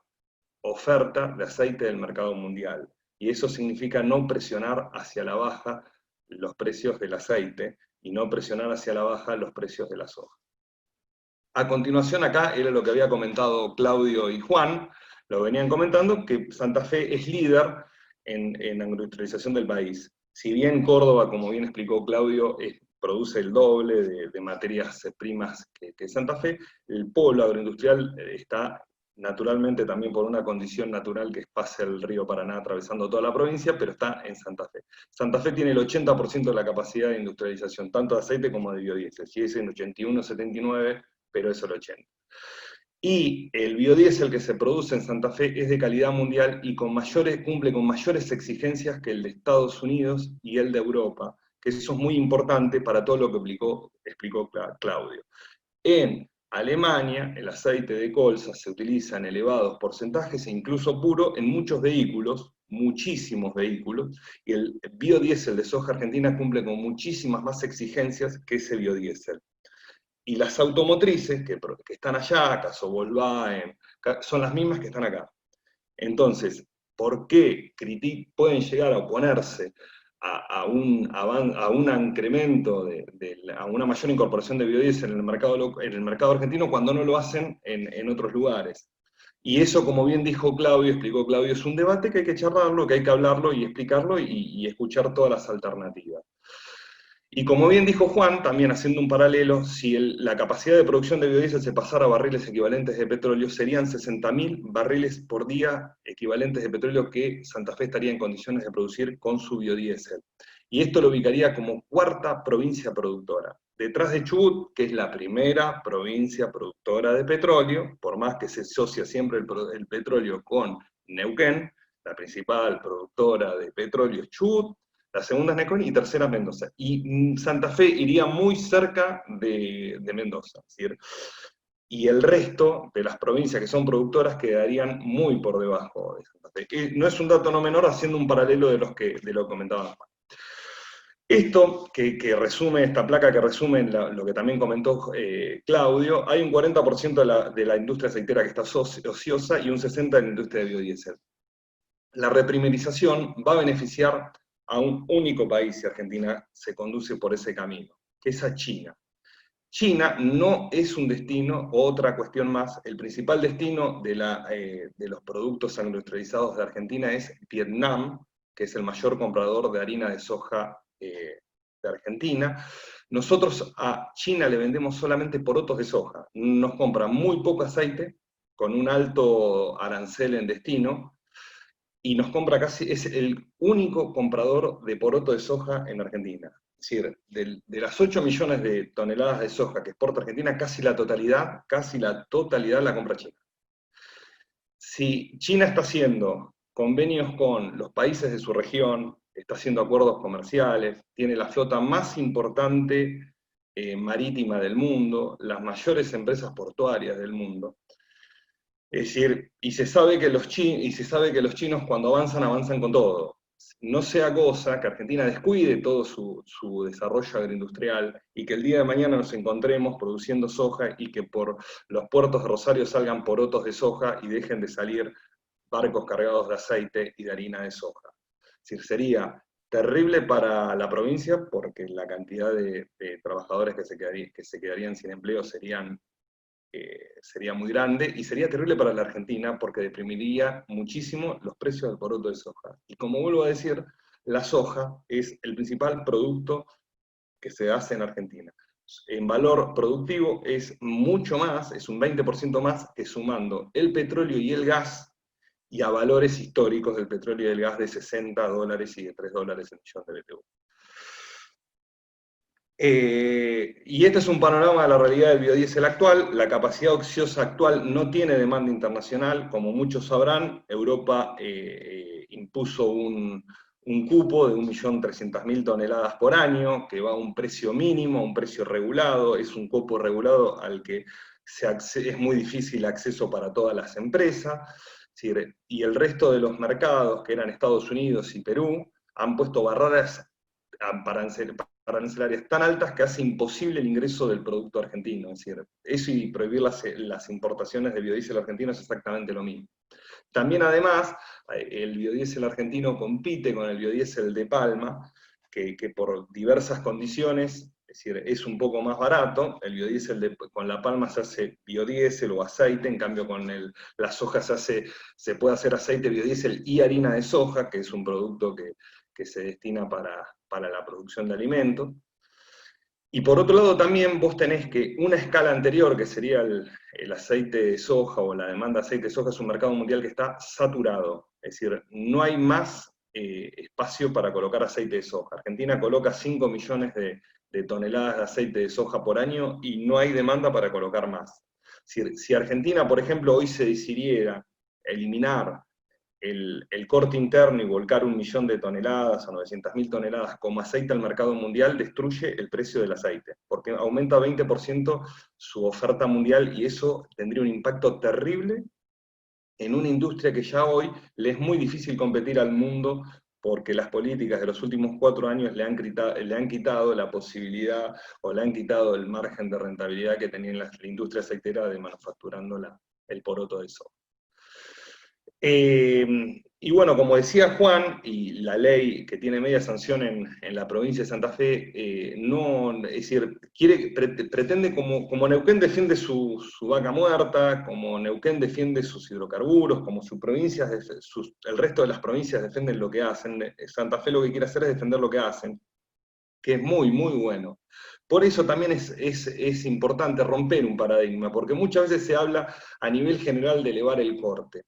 D: oferta de aceite del mercado mundial. Y eso significa no presionar hacia la baja los precios del aceite y no presionar hacia la baja los precios de la soja. A continuación acá era lo que había comentado Claudio y Juan, lo venían comentando, que Santa Fe es líder en agroindustrialización del país. Si bien Córdoba, como bien explicó Claudio, produce el doble de materias primas que Santa Fe, el polo agroindustrial está naturalmente también por una condición natural que pasa el río Paraná atravesando toda la provincia, pero está en Santa Fe. Santa Fe tiene el 80% de la capacidad de industrialización, tanto de aceite como de biodiesel. Si es en 81, 79, pero es el 80. Y el biodiesel que se produce en Santa Fe es de calidad mundial y cumple con mayores exigencias que el de Estados Unidos y el de Europa, que eso es muy importante para todo lo que explicó Claudio. En Alemania, el aceite de colza se utiliza en elevados porcentajes e incluso puro en muchos vehículos, muchísimos vehículos, y el biodiesel de soja argentina cumple con muchísimas más exigencias que ese biodiesel. Y las automotrices que están allá, caso Volkswagen, son las mismas que están acá. Entonces, ¿por qué pueden llegar a oponerse a un incremento, a una mayor incorporación de biodiesel en el mercado argentino cuando no lo hacen en otros lugares. Y eso, como bien dijo Claudio, explicó Claudio, es un debate que hay que charlarlo, que hay que hablarlo y explicarlo y escuchar todas las alternativas. Y como bien dijo Juan, también haciendo un paralelo, si la capacidad de producción de biodiesel se pasara a barriles equivalentes de petróleo, serían 60.000 barriles por día equivalentes de petróleo que Santa Fe estaría en condiciones de producir con su biodiesel. Y esto lo ubicaría como cuarta provincia productora. Detrás de Chubut, que es la primera provincia productora de petróleo, por más que se asocia siempre el petróleo con Neuquén, la principal productora de petróleo es Chubut, la segunda es Neuquén y tercera es Mendoza. Y Santa Fe iría muy cerca de Mendoza. Es decir, y el resto de las provincias que son productoras quedarían muy por debajo de Santa Fe. Que no es un dato no menor, haciendo un paralelo de lo que comentaban Juan. Esto que resume, esta placa que resume lo que también comentó Claudio, hay un 40% de la industria aceitera que está ociosa y un 60% de la industria de biodiesel. La reprimerización va a beneficiar a un único país si Argentina se conduce por ese camino, que es a China. China no es un destino, otra cuestión más, el principal destino de los productos agroindustrializados de Argentina es Vietnam, que es el mayor comprador de harina de soja de Argentina. Nosotros a China le vendemos solamente porotos de soja, nos compran muy poco aceite, con un alto arancel en destino, y nos compra es el único comprador de poroto de soja en Argentina. Es decir, de las 8 millones de toneladas de soja que exporta Argentina, casi la totalidad la compra China. Si China está haciendo convenios con los países de su región, está haciendo acuerdos comerciales, tiene la flota más importante marítima del mundo, las mayores empresas portuarias del mundo, es decir, y se sabe que los chinos cuando avanzan con todo. No sea cosa que Argentina descuide todo su desarrollo agroindustrial y que el día de mañana nos encontremos produciendo soja y que por los puertos de Rosario salgan porotos de soja y dejen de salir barcos cargados de aceite y de harina de soja. Es decir, sería terrible para la provincia porque la cantidad de trabajadores que se quedarían sin empleo sería muy grande, y sería terrible para la Argentina porque deprimiría muchísimo los precios del poroto de soja. Y como vuelvo a decir, la soja es el principal producto que se hace en Argentina. En valor productivo es mucho más, es un 20% más que sumando el petróleo y el gas, y a valores históricos del petróleo y del gas de $60 y de $3 el millón de BTU. Y este es un panorama de la realidad del biodiesel actual. La capacidad ociosa actual no tiene demanda internacional, como muchos sabrán. Europa impuso un cupo de 1.300.000 toneladas por año, que va a un precio mínimo, a un precio regulado. Es un cupo regulado al que es muy difícil acceso para todas las empresas. Y el resto de los mercados, que eran Estados Unidos y Perú, han puesto barreras arancelarias tan altas que hace imposible el ingreso del producto argentino. Es decir, eso y prohibir las importaciones de biodiesel argentino es exactamente lo mismo. También además, el biodiesel argentino compite con el biodiesel de palma, que por diversas condiciones, es decir, es un poco más barato. El biodiesel con la palma se hace biodiesel o aceite, en cambio con la soja se puede hacer aceite, biodiesel y harina de soja, que es un producto que se destina para la producción de alimentos. Y por otro lado también vos tenés que una escala anterior, que sería el aceite de soja o la demanda de aceite de soja, es un mercado mundial que está saturado. Es decir, no hay más espacio para colocar aceite de soja. Argentina coloca 5 millones de toneladas de aceite de soja por año y no hay demanda para colocar más. Es decir, si Argentina, por ejemplo, hoy se decidiera eliminar el corte interno y volcar 1 millón de toneladas o 900.000 toneladas como aceite al mercado mundial, destruye el precio del aceite, porque aumenta 20% su oferta mundial, y eso tendría un impacto terrible en una industria que ya hoy le es muy difícil competir al mundo, porque las políticas de los últimos 4 años le han quitado la posibilidad, o le han quitado el margen de rentabilidad que tenía la industria aceitera de manufacturando el poroto de soja. Y bueno, como decía Juan, y la ley que tiene media sanción en la provincia de Santa Fe, es decir, pretende, como Neuquén defiende su vaca muerta, como Neuquén defiende sus hidrocarburos, como el resto de las provincias defienden lo que hacen, Santa Fe lo que quiere hacer es defender lo que hacen, que es muy, muy bueno. Por eso también es importante romper un paradigma, porque muchas veces se habla a nivel general de elevar el corte.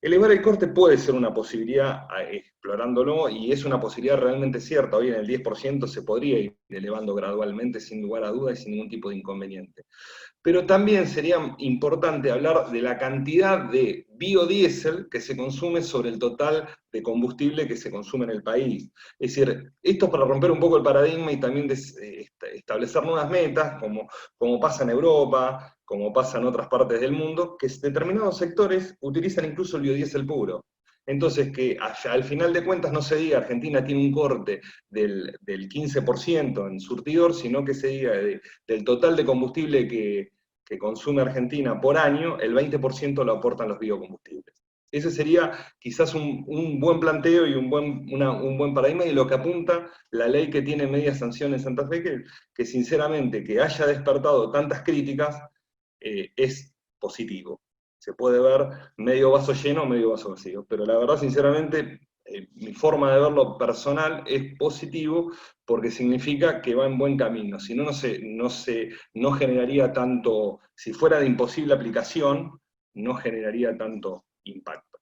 D: Elevar el corte puede ser una posibilidad, explorándolo, y es una posibilidad realmente cierta. Hoy en el 10% se podría ir elevando gradualmente, sin lugar a dudas y sin ningún tipo de inconveniente. Pero también sería importante hablar de la cantidad de biodiesel que se consume sobre el total de combustible que se consume en el país. Es decir, esto es para romper un poco el paradigma y también establecer nuevas metas, como pasa en Europa, como pasa en otras partes del mundo, que determinados sectores utilizan incluso el biodiesel puro. Entonces, que al final de cuentas no se diga Argentina tiene un corte del 15% en surtidor, sino que se diga del total de combustible que consume Argentina por año, el 20% lo aportan los biocombustibles. Ese sería quizás un buen planteo y un buen paradigma, y lo que apunta la ley que tiene media sanción en Santa Fe, que sinceramente que haya despertado tantas críticas es positivo. Se puede ver medio vaso lleno o medio vaso vacío, pero la verdad, sinceramente, mi forma de verlo personal es positivo, porque significa que va en buen camino. Si no, no generaría tanto, si fuera de imposible aplicación, no generaría tanto impacto.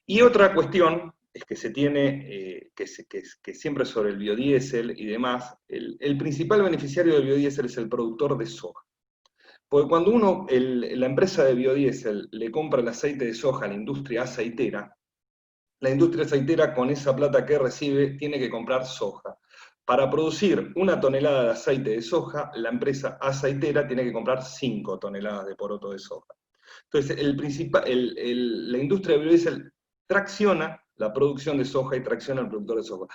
D: Y otra cuestión es que se tiene, que siempre sobre el biodiesel y demás, el principal beneficiario del biodiesel es el productor de soja. Porque cuando la empresa de biodiesel le compra el aceite de soja a la industria aceitera con esa plata que recibe tiene que comprar soja. Para producir 1 tonelada de aceite de soja, la empresa aceitera tiene que comprar 5 toneladas de poroto de soja. Entonces, la industria de biodiesel tracciona la producción de soja y tracciona al productor de soja.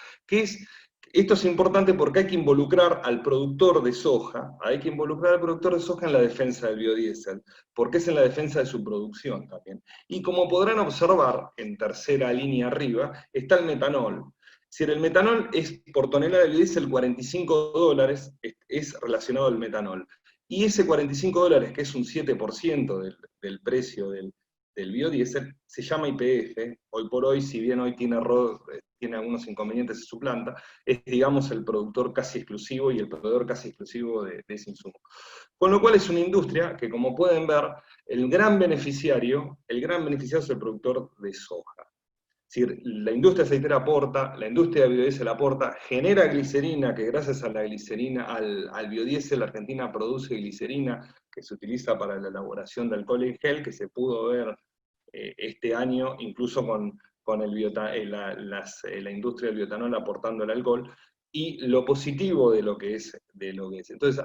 D: Esto es importante porque hay que involucrar al productor de soja, en la defensa del biodiesel, porque es en la defensa de su producción también. Y como podrán observar, en tercera línea arriba, está el metanol. Si el metanol es por tonelada de biodiesel $45, es relacionado al metanol. Y ese $45, que es un 7% del precio del biodiesel, se llama YPF. Hoy por hoy, si bien hoy tiene algunos inconvenientes en su planta, es, digamos, el productor casi exclusivo y el proveedor casi exclusivo de ese insumo. Con lo cual es una industria que, como pueden ver, el gran beneficiario es el productor de soja. Es decir, la industria aceitera aporta, la industria de biodiesel aporta, genera glicerina, que gracias a la glicerina, al biodiesel, Argentina produce glicerina que se utiliza para la elaboración de alcohol en gel, que se pudo ver este año, incluso con la industria del biotanol aportando el alcohol, y lo positivo de lo que es. Entonces,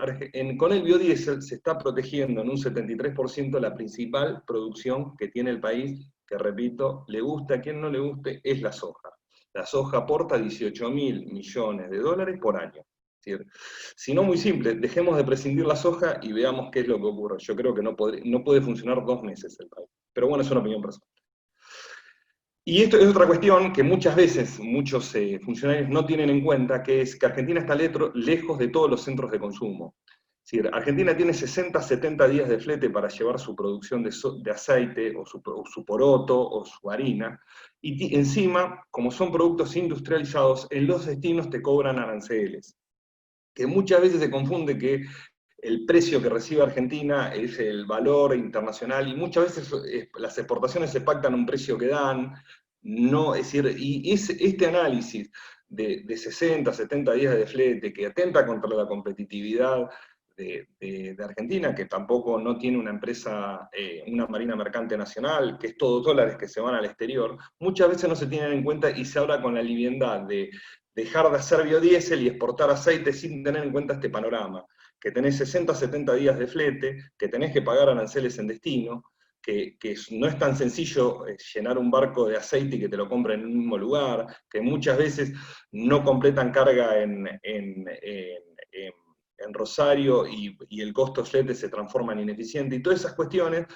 D: con el biodiesel se está protegiendo en un 73% la principal producción que tiene el país, que repito, le guste a quien no le guste, es la soja. La soja aporta $18.000 millones por año. Es decir, si no, muy simple, dejemos de prescindir la soja y veamos qué es lo que ocurre. Yo creo que no puede funcionar 2 meses el país. Pero bueno, es una opinión personal. Y esto es otra cuestión que muchas veces muchos funcionarios no tienen en cuenta, que es que Argentina está lejos de todos los centros de consumo. Es decir, Argentina tiene 60, 70 días de flete para llevar su producción de aceite, o su poroto, o su harina, y encima, como son productos industrializados, en los destinos te cobran aranceles. Que muchas veces se confunde que el precio que recibe Argentina es el valor internacional, y muchas veces las exportaciones se pactan un precio que dan, no, es decir, y este análisis de 60, 70 días de flete, que atenta contra la competitividad de Argentina, que tampoco no tiene una empresa, una marina mercante nacional, que es todo dólares que se van al exterior, muchas veces no se tienen en cuenta y se habla con la liviandad de dejar de hacer biodiesel y exportar aceite sin tener en cuenta este panorama, que tenés 60, 70 días de flete, que tenés que pagar aranceles en destino, que no es tan sencillo llenar un barco de aceite y que te lo compren en un mismo lugar, que muchas veces no completan carga en Rosario y el costo flete se transforma en ineficiente, y todas esas cuestiones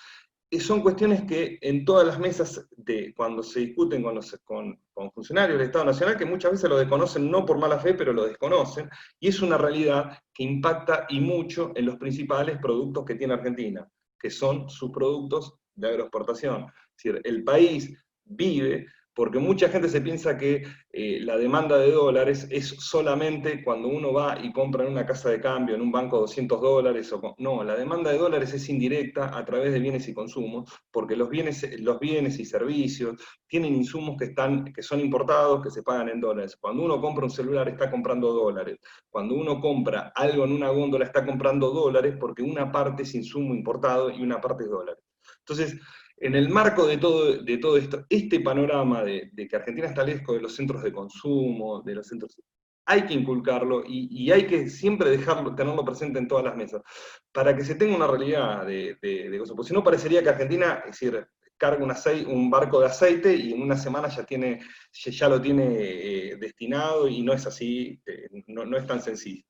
D: son cuestiones que en todas las mesas, cuando se discuten con funcionarios del Estado Nacional, que muchas veces lo desconocen no por mala fe, pero lo desconocen, y es una realidad que impacta y mucho en los principales productos que tiene Argentina, que son sus productos de agroexportación. Es decir, el país vive porque mucha gente se piensa que la demanda de dólares es solamente cuando uno va y compra en una casa de cambio, en un banco $200, no, la demanda de dólares es indirecta a través de bienes y consumos, porque los bienes y servicios tienen insumos que son importados, que se pagan en dólares. Cuando uno compra un celular está comprando dólares. Cuando uno compra algo en una góndola está comprando dólares porque una parte es insumo importado y una parte es dólares. Entonces, en el marco de todo esto, este panorama de que Argentina está lejos de los centros de consumo, de los centros, hay que inculcarlo y hay que siempre tenerlo presente en todas las mesas, para que se tenga una realidad de cosas. Porque si no, parecería que Argentina, es decir, carga un barco de aceite y en una semana ya lo tiene destinado, y no es así, no es tan sencillo.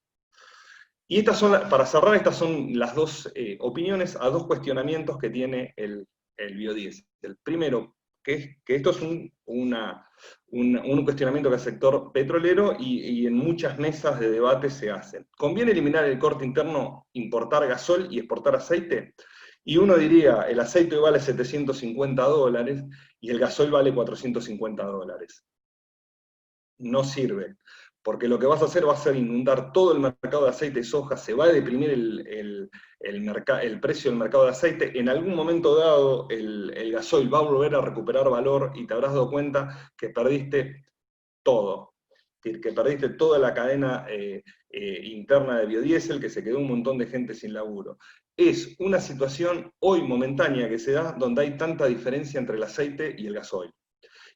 D: Y para cerrar, estas son las dos opiniones a dos cuestionamientos que tiene el biodiesel. El primero, que esto es un cuestionamiento que el sector petrolero y en muchas mesas de debate se hacen. ¿Conviene eliminar el corte interno, importar gasol y exportar aceite? Y uno diría, el aceite vale $750 y el gasol vale $450. No sirve, porque lo que vas a hacer va a ser inundar todo el mercado de aceite y soja, se va a deprimir el precio del mercado de aceite, en algún momento dado el gasoil va a volver a recuperar valor y te habrás dado cuenta que perdiste todo, que perdiste toda la cadena interna de biodiesel, que se quedó un montón de gente sin laburo. Es una situación hoy momentánea que se da donde hay tanta diferencia entre el aceite y el gasoil.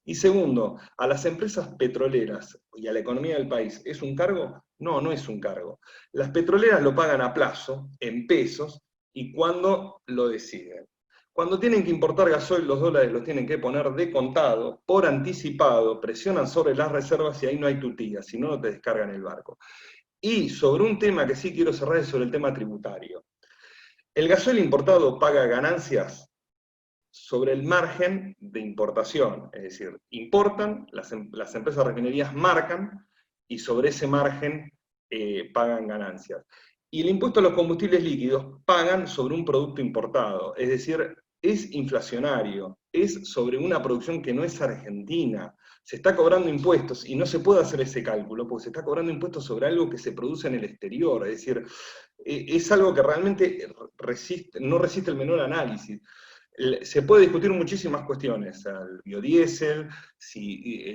D: Y segundo, ¿a las empresas petroleras y a la economía del país es un cargo? No, no es un cargo. Las petroleras lo pagan a plazo, en pesos, y cuando lo deciden. Cuando tienen que importar gasoil, los dólares los tienen que poner de contado, por anticipado, presionan sobre las reservas y ahí no hay tutía, si no, no te descargan el barco. Y sobre un tema que sí quiero cerrar es sobre el tema tributario. El gasoil importado paga ganancias sobre el margen de importación, es decir, importan, las empresas refinerías marcan, y sobre ese margen pagan ganancias. Y el impuesto a los combustibles líquidos pagan sobre un producto importado, es decir, es inflacionario, es sobre una producción que no es argentina. Se está cobrando impuestos, y no se puede hacer ese cálculo, porque se está cobrando impuestos sobre algo que se produce en el exterior, es decir, es algo que realmente no resiste el menor análisis. Se puede discutir muchísimas cuestiones, el biodiesel,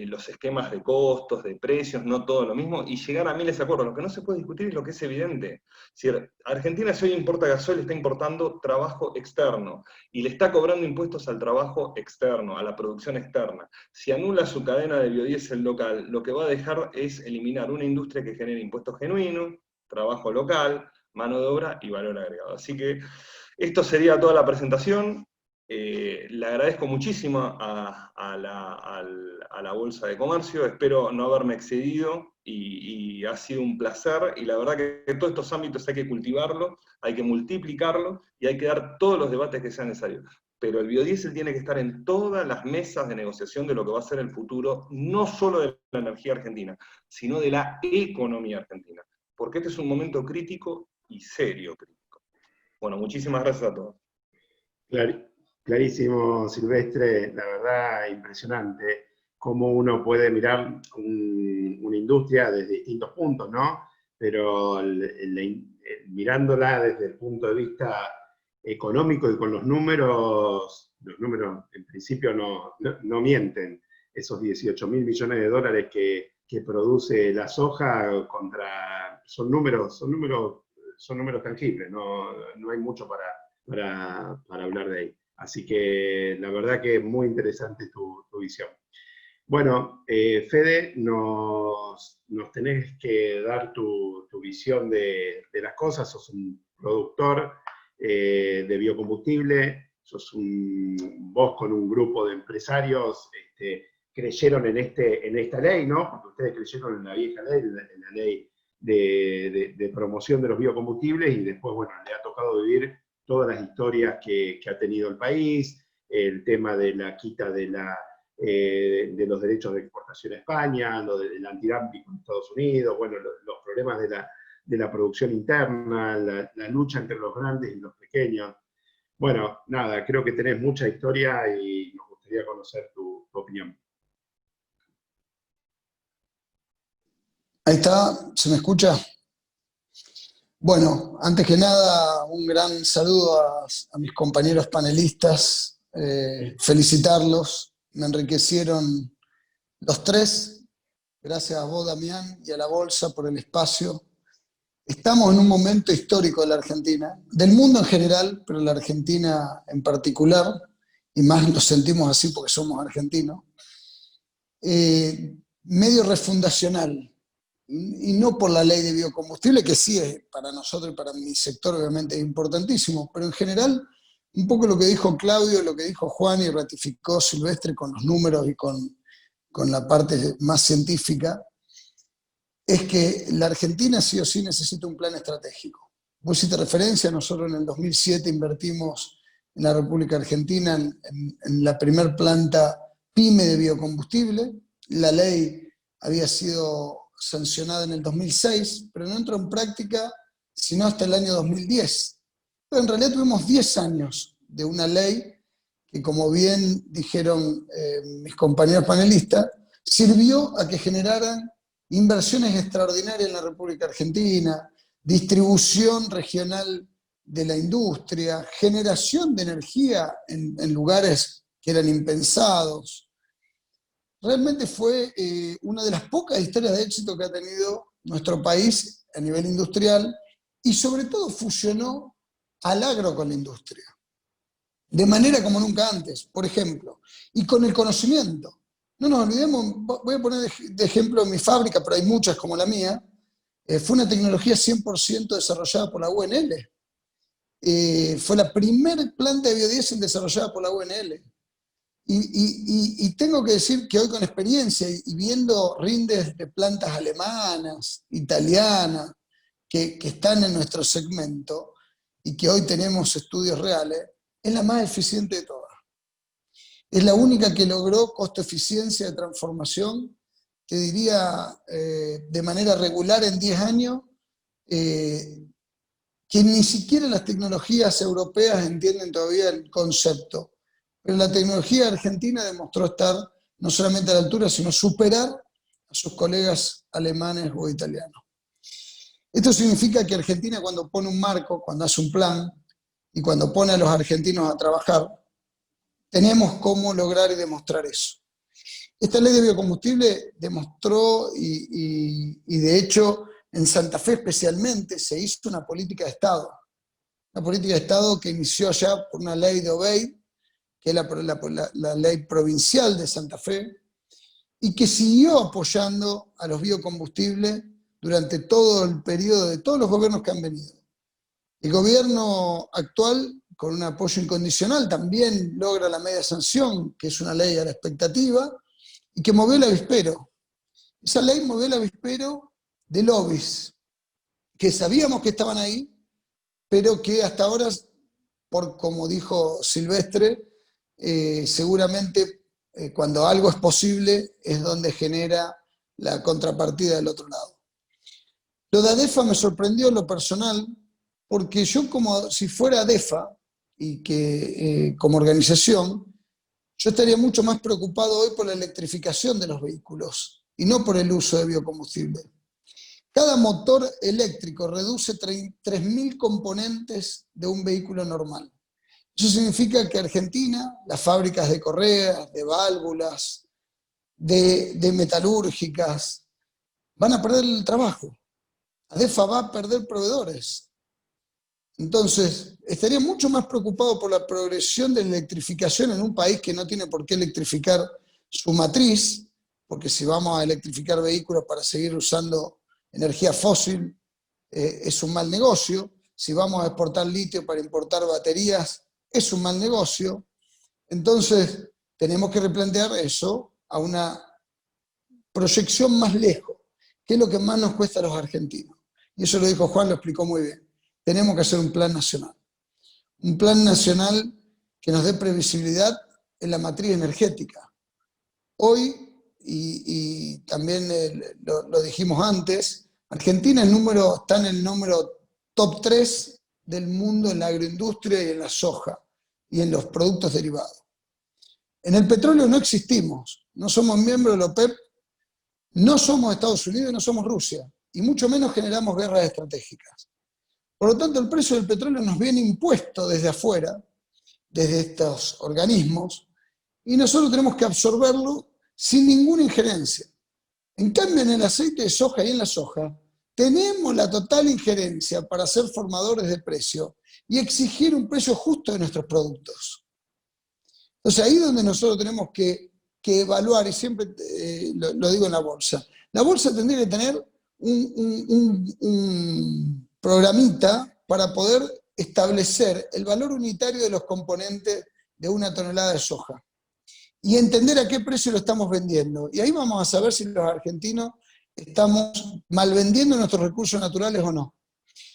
D: los esquemas de costos, de precios, no todo lo mismo, y llegar a miles de acuerdos. Lo que no se puede discutir es lo que es evidente. Si Argentina, si hoy importa gasoil, está importando trabajo externo, y le está cobrando impuestos al trabajo externo, a la producción externa. Si anula su cadena de biodiesel local, lo que va a dejar es eliminar una industria que genera impuestos genuinos, trabajo local, mano de obra y valor agregado. Así que esto sería toda la presentación. Le agradezco muchísimo a la Bolsa de Comercio, espero no haberme excedido, y ha sido un placer, y la verdad que todos estos ámbitos hay que cultivarlos, hay que multiplicarlos, y hay que dar todos los debates que sean necesarios. Pero el biodiesel tiene que estar en todas las mesas de negociación de lo que va a ser el futuro, no solo de la energía argentina, sino de la economía argentina, porque este es un momento crítico y serio crítico. Bueno, muchísimas gracias a todos.
A: Clarísimo, Silvestre, la verdad impresionante cómo uno puede mirar una industria desde distintos puntos, ¿no? Pero mirándola desde el punto de vista económico y con los números en principio no mienten. Esos 18.000 millones de dólares que produce la soja son números tangibles, no hay mucho para hablar de ahí. Así que la verdad que es muy interesante tu visión. Bueno, Fede, nos tenés que dar tu visión de las cosas. Sos un productor de biocombustible, vos con un grupo de empresarios creyeron en esta ley, ¿no? Porque ustedes creyeron en la vieja ley, en la ley de promoción de los biocombustibles, y después, bueno, le ha tocado vivir todas las historias que ha tenido el país, el tema de la quita de los derechos de exportación a España, lo del antidumping con Estados Unidos, bueno, los problemas de la producción interna, la lucha entre los grandes y los pequeños. Bueno, nada, creo que tenés mucha historia y nos gustaría conocer tu opinión.
E: Ahí está, ¿se me escucha? Bueno, antes que nada, un gran saludo a mis compañeros panelistas, felicitarlos, me enriquecieron los tres, gracias a vos, Damián, y a la Bolsa por el espacio. Estamos en un momento histórico de la Argentina, del mundo en general, pero la Argentina en particular, y más lo sentimos así porque somos argentinos, medio refundacional, y no por la ley de biocombustible, que sí es para nosotros y para mi sector obviamente es importantísimo, pero en general, un poco lo que dijo Claudio, lo que dijo Juan y ratificó Silvestre con los números y con la parte más científica, es que la Argentina sí o sí necesita un plan estratégico. Vos hiciste referencia, nosotros en el 2007 invertimos en la República Argentina en la primer planta PYME de biocombustible. La ley había sido sancionada en el 2006, pero no entró en práctica sino hasta el año 2010. Pero en realidad tuvimos 10 años de una ley que, como bien dijeron mis compañeros panelistas, sirvió a que generaran inversiones extraordinarias en la República Argentina, distribución regional de la industria, generación de energía en lugares que eran impensados. Realmente fue una de las pocas historias de éxito que ha tenido nuestro país a nivel industrial y sobre todo fusionó al agro con la industria, de manera como nunca antes, por ejemplo, y con el conocimiento. No nos olvidemos, voy a poner de ejemplo mi fábrica, pero hay muchas como la mía, fue una tecnología 100% desarrollada por la UNL. Fue la primera planta de biodiesel desarrollada por la UNL. Y tengo que decir que hoy con experiencia y viendo rindes de plantas alemanas, italianas, que están en nuestro segmento y que hoy tenemos estudios reales, es la más eficiente de todas. Es la única que logró costo-eficiencia de transformación, te diría, de manera regular en 10 años, que ni siquiera las tecnologías europeas entienden todavía el concepto. Pero la tecnología argentina demostró estar no solamente a la altura, sino superar a sus colegas alemanes o italianos. Esto significa que Argentina, cuando pone un marco, cuando hace un plan, y cuando pone a los argentinos a trabajar, tenemos cómo lograr y demostrar eso. Esta ley de biocombustible demostró, y de hecho en Santa Fe especialmente, se hizo una política de Estado. Una política de Estado que inició ya por una ley de Obeid, que es la ley provincial de Santa Fe, y que siguió apoyando a los biocombustibles durante todo el periodo de todos los gobiernos que han venido. El gobierno actual, con un apoyo incondicional, también logra la media sanción, que es una ley a la expectativa, y que movió el avispero. Esa ley movió el avispero de lobbies, que sabíamos que estaban ahí, pero que hasta ahora, como dijo Silvestre, seguramente cuando algo es posible es donde genera la contrapartida del otro lado. Lo de ADEFA me sorprendió en lo personal, porque yo, como si fuera ADEFA, y que como organización, yo estaría mucho más preocupado hoy por la electrificación de los vehículos y no por el uso de biocombustible. Cada motor eléctrico reduce 3.000 componentes de un vehículo normal. Eso significa que Argentina, las fábricas de correas, de válvulas, de metalúrgicas, van a perder el trabajo. ADEFA va a perder proveedores. Entonces, estaría mucho más preocupado por la progresión de la electrificación en un país que no tiene por qué electrificar su matriz, porque si vamos a electrificar vehículos para seguir usando energía fósil, es un mal negocio. Si vamos a exportar litio para importar baterías, es un mal negocio. Entonces, tenemos que replantear eso a una proyección más lejos, que es lo que más nos cuesta a los argentinos. Y eso lo dijo Juan, lo explicó muy bien. Tenemos que hacer un plan nacional. un plan nacional que nos dé previsibilidad en la matriz energética. Hoy, y también lo dijimos antes, Argentina está en el número top 3 del mundo en la agroindustria y en la soja y en los productos derivados. En el petróleo no existimos, no somos miembros de la OPEP, no somos Estados Unidos y no somos Rusia, y mucho menos generamos guerras estratégicas. Por lo tanto, el precio del petróleo nos viene impuesto desde afuera, desde estos organismos, y nosotros tenemos que absorberlo sin ninguna injerencia. En cambio, en el aceite de soja y en la soja, tenemos la total injerencia para ser formadores de precio y exigir un precio justo de nuestros productos. Entonces, ahí es donde nosotros tenemos que evaluar, y siempre lo digo en la bolsa. La bolsa tendría que tener un programita para poder establecer el valor unitario de los componentes de una tonelada de soja y entender a qué precio lo estamos vendiendo. Y ahí vamos a saber si los argentinos estamos malvendiendo nuestros recursos naturales o no.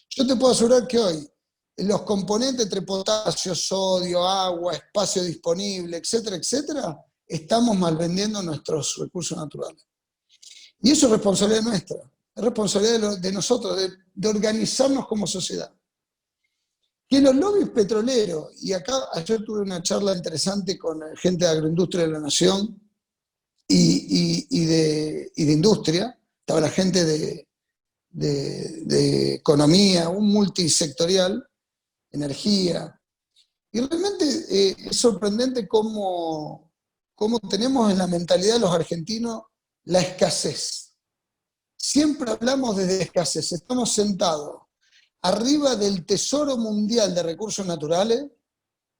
E: Yo te puedo asegurar que hoy los componentes entre potasio, sodio, agua, espacio disponible, etcétera, etcétera, estamos malvendiendo nuestros recursos naturales. Y eso es responsabilidad nuestra, es responsabilidad de nosotros, de organizarnos como sociedad. Que los lobbies petroleros, y acá ayer tuve una charla interesante con gente de agroindustria de la Nación y de industria, estaba la gente de economía, un multisectorial, energía, y realmente es sorprendente cómo tenemos en la mentalidad de los argentinos la escasez. Siempre hablamos desde escasez, estamos sentados arriba del tesoro mundial de recursos naturales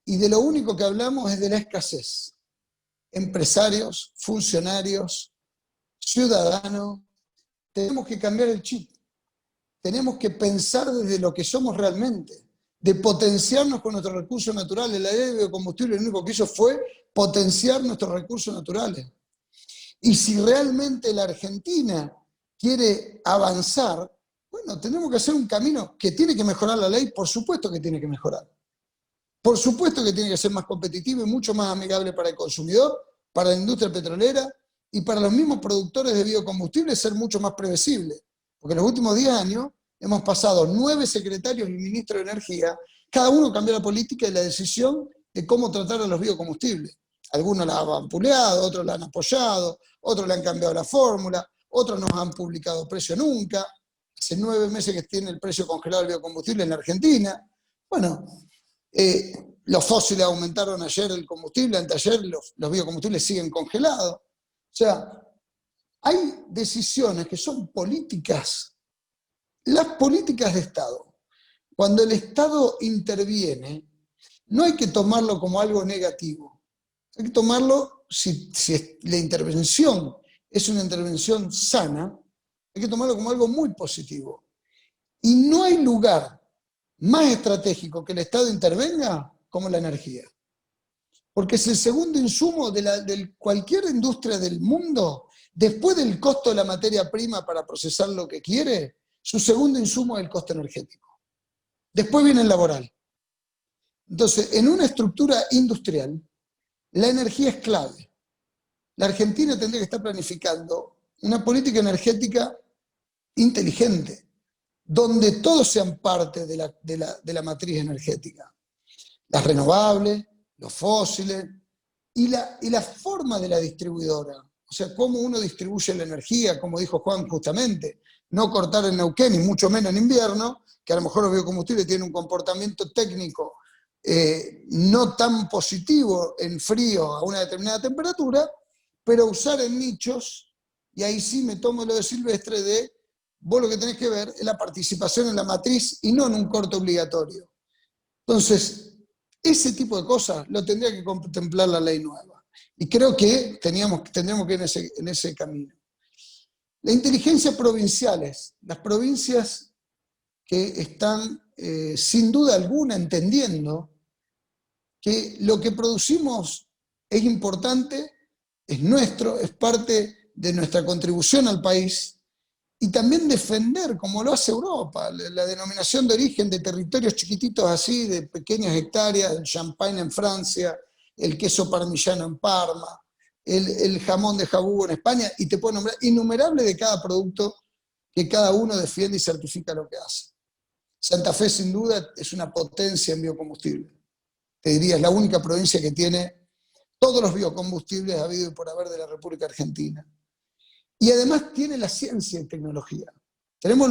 E: y de lo único que hablamos es de la escasez. Empresarios, funcionarios, ciudadanos, tenemos que cambiar el chip. Tenemos que pensar desde lo que somos realmente, de potenciarnos con nuestros recursos naturales. La ley de biocombustible lo único que hizo fue potenciar nuestros recursos naturales. Y si realmente la Argentina quiere avanzar, bueno, tenemos que hacer un camino que tiene que mejorar la ley, por supuesto que tiene que mejorar. Por supuesto que tiene que ser más competitivo y mucho más amigable para el consumidor, para la industria petrolera y para los mismos productores de biocombustibles ser mucho más previsible. Porque en los últimos 10 años hemos pasado 9 secretarios y ministros de Energía, cada uno cambió la política y la decisión de cómo tratar a los biocombustibles. Algunos la han ampuleado, otros la han apoyado, otros le han cambiado la fórmula, otros no han publicado precio nunca. Hace 9 meses que tiene el precio congelado del biocombustible en la Argentina. Bueno, los fósiles aumentaron ayer el combustible, anteayer los biocombustibles siguen congelados. O sea, hay decisiones que son políticas. Las políticas de Estado, cuando el Estado interviene, no hay que tomarlo como algo negativo. Hay que tomarlo, si la intervención es una intervención sana, hay que tomarlo como algo muy positivo. Y no hay lugar más estratégico que el Estado intervenga como la energía. Porque es el segundo insumo de cualquier industria del mundo, después del costo de la materia prima para procesar lo que quiere, su segundo insumo es el costo energético. Después viene el laboral. Entonces, en una estructura industrial, la energía es clave. La Argentina tendría que estar planificando una política energética inteligente, donde todos sean parte de la matriz energética. Las renovables, los fósiles, y la forma de la distribuidora. O sea, cómo uno distribuye la energía, como dijo Juan justamente, no cortar en Neuquén y mucho menos en invierno, que a lo mejor los biocombustibles tienen un comportamiento técnico no tan positivo en frío a una determinada temperatura, pero usar en nichos, y ahí sí me tomo lo de Silvestre de, vos lo que tenés que ver es la participación en la matriz y no en un corte obligatorio. Entonces, ese tipo de cosas lo tendría que contemplar la ley nueva. Y creo que tendríamos que ir en ese camino. La inteligencia provinciales, las provincias que están sin duda alguna entendiendo que lo que producimos es importante, es nuestro, es parte de nuestra contribución al país y también defender, como lo hace Europa, la denominación de origen de territorios chiquititos así, de pequeñas hectáreas, el champagne en Francia, el queso parmigiano en Parma, el jamón de Jabugo en España, y te puedo nombrar innumerables de cada producto que cada uno defiende y certifica lo que hace. Santa Fe, sin duda, es una potencia en biocombustible. Te diría, es la única provincia que tiene todos los biocombustibles habido y por haber de la República Argentina. Y además tiene la ciencia y tecnología. Tenemos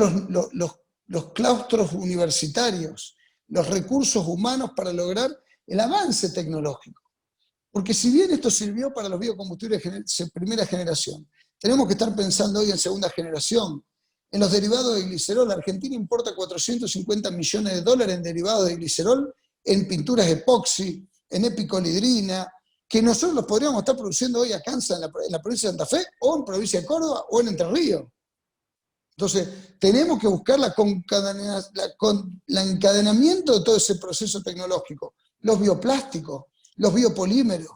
E: los claustros universitarios, los recursos humanos para lograr el avance tecnológico. Porque si bien esto sirvió para los biocombustibles de primera generación, tenemos que estar pensando hoy en segunda generación. En los derivados de glicerol, la Argentina importa 450 millones de dólares en derivados de glicerol, en pinturas epoxi, en epicolidrina, que nosotros los podríamos estar produciendo hoy acá en la provincia de Santa Fe, o en provincia de Córdoba, o en Entre Ríos. Entonces, tenemos que buscar el encadenamiento de todo ese proceso tecnológico, los bioplásticos, los biopolímeros.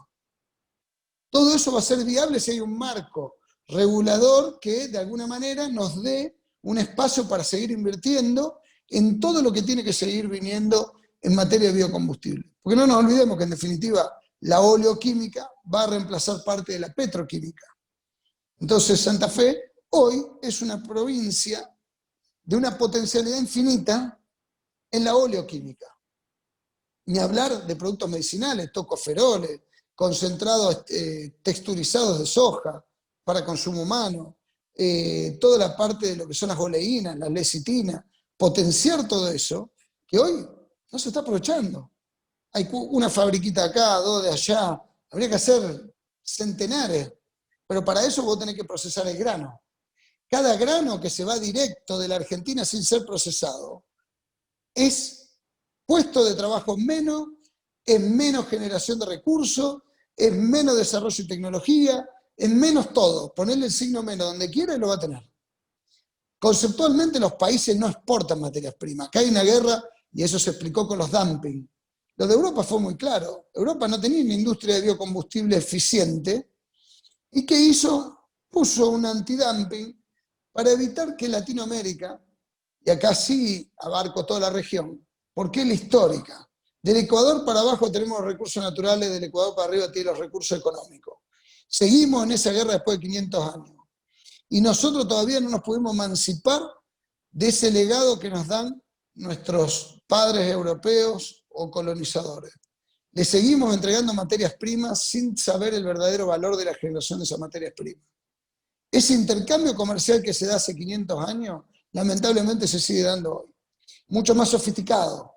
E: Todo eso va a ser viable si hay un marco regulador que de alguna manera nos dé un espacio para seguir invirtiendo en todo lo que tiene que seguir viniendo en materia de biocombustible. Porque no nos olvidemos que en definitiva la oleoquímica va a reemplazar parte de la petroquímica. Entonces Santa Fe hoy es una provincia de una potencialidad infinita en la oleoquímica. Ni hablar de productos medicinales, tocoferoles, concentrados texturizados de soja para consumo humano, toda la parte de lo que son las oleínas, las lecitinas, potenciar todo eso, que hoy no se está aprovechando. Hay una fabriquita acá, dos de allá, habría que hacer centenares, pero para eso vos tenés que procesar el grano. Cada grano que se va directo de la Argentina sin ser procesado es puesto de trabajo menos, es menos generación de recursos, es menos desarrollo y tecnología, es menos todo. Ponerle el signo menos donde quiera y lo va a tener. Conceptualmente los países no exportan materias primas. Acá hay una guerra y eso se explicó con los dumping. Lo de Europa fue muy claro. Europa no tenía una industria de biocombustible eficiente. ¿Y qué hizo? Puso un antidumping para evitar que Latinoamérica, y acá sí abarco toda la región, porque es la histórica. Del Ecuador para abajo tenemos los recursos naturales, del Ecuador para arriba tiene los recursos económicos. Seguimos en esa guerra después de 500 años. Y nosotros todavía no nos pudimos emancipar de ese legado que nos dan nuestros padres europeos o colonizadores. Le seguimos entregando materias primas sin saber el verdadero valor de la generación de esas materias primas. Ese intercambio comercial que se da hace 500 años, lamentablemente se sigue dando hoy. Mucho más sofisticado,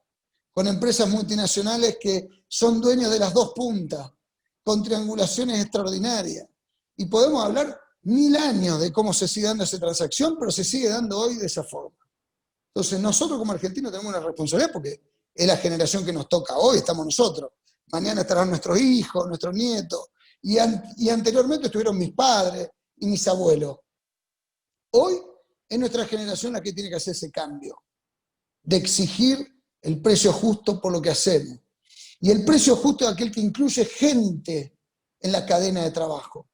E: con empresas multinacionales que son dueños de las dos puntas, con triangulaciones extraordinarias. Y podemos hablar 1000 años de cómo se sigue dando esa transacción, pero se sigue dando hoy de esa forma. Entonces nosotros como argentinos tenemos una responsabilidad porque es la generación que nos toca hoy, estamos nosotros. Mañana estarán nuestros hijos, nuestros nietos, y anteriormente estuvieron mis padres y mis abuelos. Hoy es nuestra generación la que tiene que hacer ese cambio, de exigir el precio justo por lo que hacemos. Y el precio justo es aquel que incluye gente en la cadena de trabajo,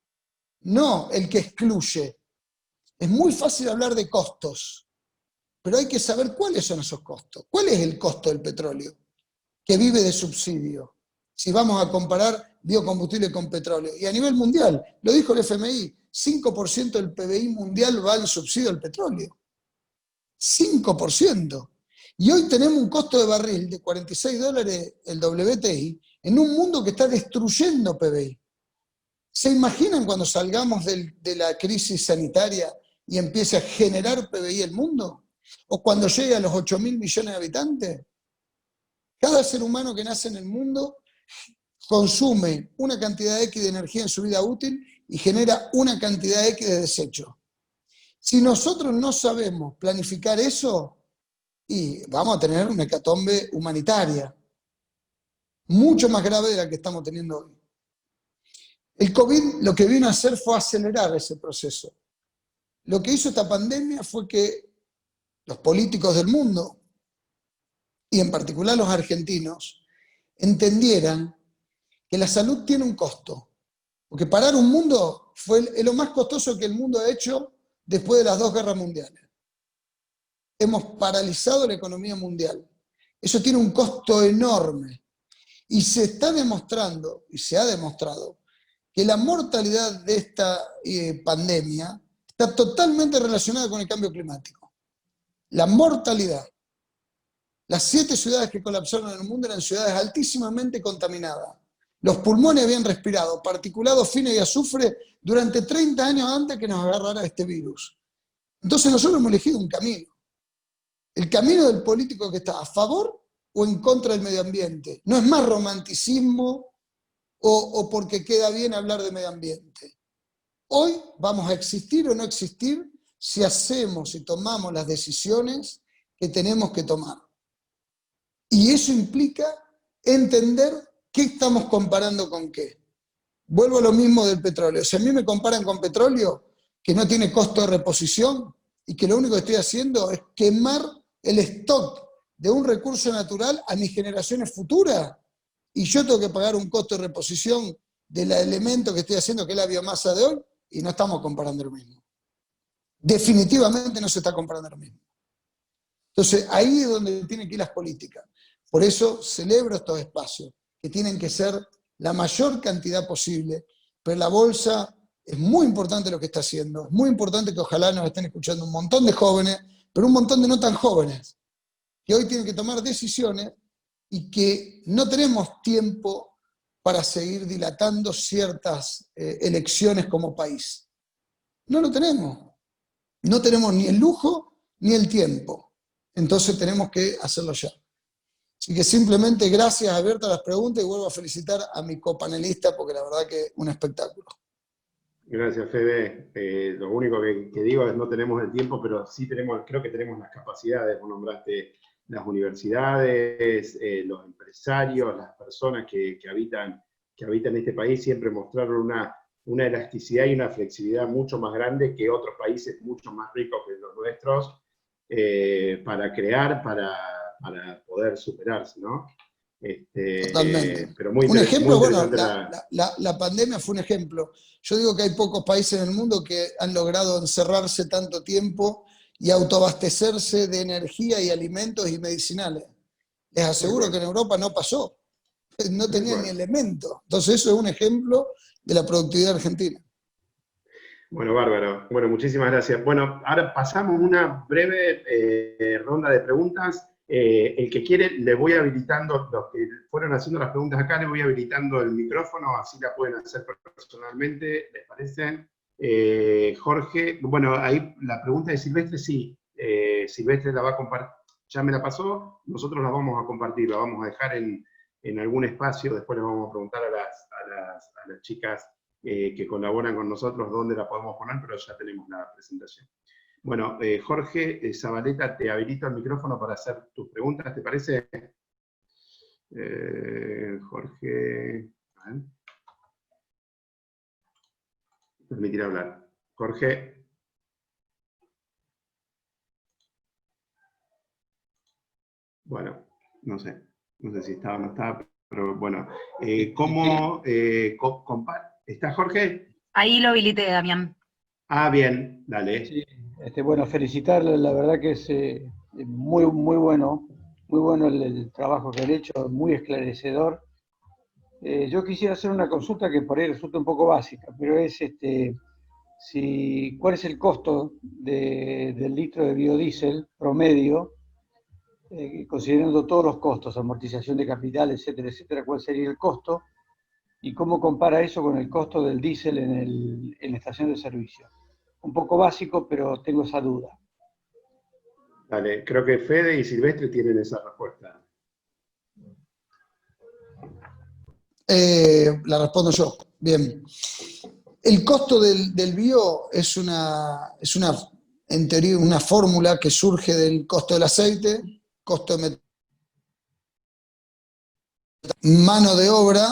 E: no el que excluye. Es muy fácil hablar de costos, pero hay que saber cuáles son esos costos. ¿Cuál es el costo del petróleo? Que vive de subsidio. Si vamos a comparar biocombustible con petróleo. Y a nivel mundial, lo dijo el FMI, 5% del PBI mundial va en subsidio al petróleo. 5%. Y hoy tenemos un costo de barril de $46 el WTI en un mundo que está destruyendo PBI. ¿Se imaginan cuando salgamos de la crisis sanitaria y empiece a generar PBI el mundo? ¿O cuando llegue a los 8.000 millones de habitantes? Cada ser humano que nace en el mundo consume una cantidad X de energía en su vida útil y genera una cantidad X de desecho. Si nosotros no sabemos planificar eso, y vamos a tener una hecatombe humanitaria, mucho más grave de la que estamos teniendo hoy. El COVID lo que vino a hacer fue acelerar ese proceso. Lo que hizo esta pandemia fue que los políticos del mundo, y en particular los argentinos, entendieran que la salud tiene un costo. Porque parar un mundo es lo más costoso que el mundo ha hecho después de las 2 guerras mundiales. Hemos paralizado la economía mundial. Eso tiene un costo enorme. Y se está demostrando, y se ha demostrado, que la mortalidad de esta pandemia está totalmente relacionada con el cambio climático. La mortalidad. Las 7 ciudades que colapsaron en el mundo eran ciudades altísimamente contaminadas. Los pulmones habían respirado particulados finos y azufre durante 30 años antes que nos agarrara este virus. Entonces nosotros hemos elegido un camino. El camino del político que está a favor o en contra del medio ambiente. No es más romanticismo o porque queda bien hablar de medio ambiente. Hoy vamos a existir o no existir si hacemos y tomamos las decisiones que tenemos que tomar. Y eso implica entender qué estamos comparando con qué. Vuelvo a lo mismo del petróleo. Si a mí me comparan con petróleo, que no tiene costo de reposición, y que lo único que estoy haciendo es quemar el stock de un recurso natural a mis generaciones futuras, y yo tengo que pagar un costo de reposición del elemento que estoy haciendo, que es la biomasa de hoy, y no estamos comparando lo mismo. Definitivamente no se está comparando lo mismo. Entonces, ahí es donde tienen que ir las políticas. Por eso celebro estos espacios, que tienen que ser la mayor cantidad posible, pero la bolsa es muy importante lo que está haciendo, es muy importante que ojalá nos estén escuchando un montón de jóvenes, pero un montón de no tan jóvenes, que hoy tienen que tomar decisiones y que no tenemos tiempo para seguir dilatando ciertas elecciones como país. No lo tenemos. No tenemos ni el lujo ni el tiempo. Entonces tenemos que hacerlo ya. Así que simplemente gracias, abiertas las preguntas, y vuelvo a felicitar a mi copanelista porque la verdad que es un espectáculo.
A: Gracias, Fede. Lo único que digo es no tenemos el tiempo, pero sí creo que tenemos las capacidades. Vos nombraste las universidades, los empresarios, las personas que habitan este país, siempre mostraron una elasticidad y una flexibilidad mucho más grande que otros países mucho más ricos que los nuestros, para crear, para poder superarse, ¿no?
E: Totalmente.
A: Pero muy
E: un ejemplo,
A: muy
E: bueno, la pandemia fue un ejemplo. Yo digo que hay pocos países en el mundo que han logrado encerrarse tanto tiempo y autoabastecerse de energía y alimentos y medicinales. Les aseguro que en Europa no pasó. No tenían ni elementos. Entonces eso es un ejemplo de la productividad argentina.
A: Bueno, bárbaro. Bueno, muchísimas gracias. Bueno, ahora pasamos una breve ronda de preguntas. El que quiere, le voy habilitando, los que fueron haciendo las preguntas acá, le voy habilitando el micrófono, así la pueden hacer personalmente, ¿les parece? Jorge, bueno, ahí la pregunta de Silvestre, sí, Silvestre la va a compartir, ya me la pasó, nosotros la vamos a compartir, la vamos a dejar en algún espacio, después le vamos a preguntar a las chicas que colaboran con nosotros dónde la podemos poner, pero ya tenemos la presentación. Bueno, Jorge Zabaleta, te habilito el micrófono para hacer tus preguntas, ¿te parece? Jorge, a ver. Permitir hablar. Jorge. Bueno, no sé si estaba o no estaba, pero bueno. ¿Cómo ¿Está Jorge?
F: Ahí lo habilité, Damián.
A: Ah, bien, dale.
G: Sí, bueno, felicitarle, la verdad que es muy bueno el trabajo que han hecho, muy esclarecedor. Yo quisiera hacer una consulta que por ahí resulta un poco básica, pero es ¿cuál es el costo del litro de biodiesel promedio, considerando todos los costos, amortización de capital, etcétera, etcétera? ¿Cuál sería el costo? ¿Y cómo compara eso con el costo del diésel en la estación de servicio? Un poco básico, pero tengo esa duda.
A: Dale, creo que Fede y Silvestre tienen esa respuesta.
E: La respondo yo. Bien. El costo del bio es en teoría, una fórmula que surge del costo del aceite, costo de mano de obra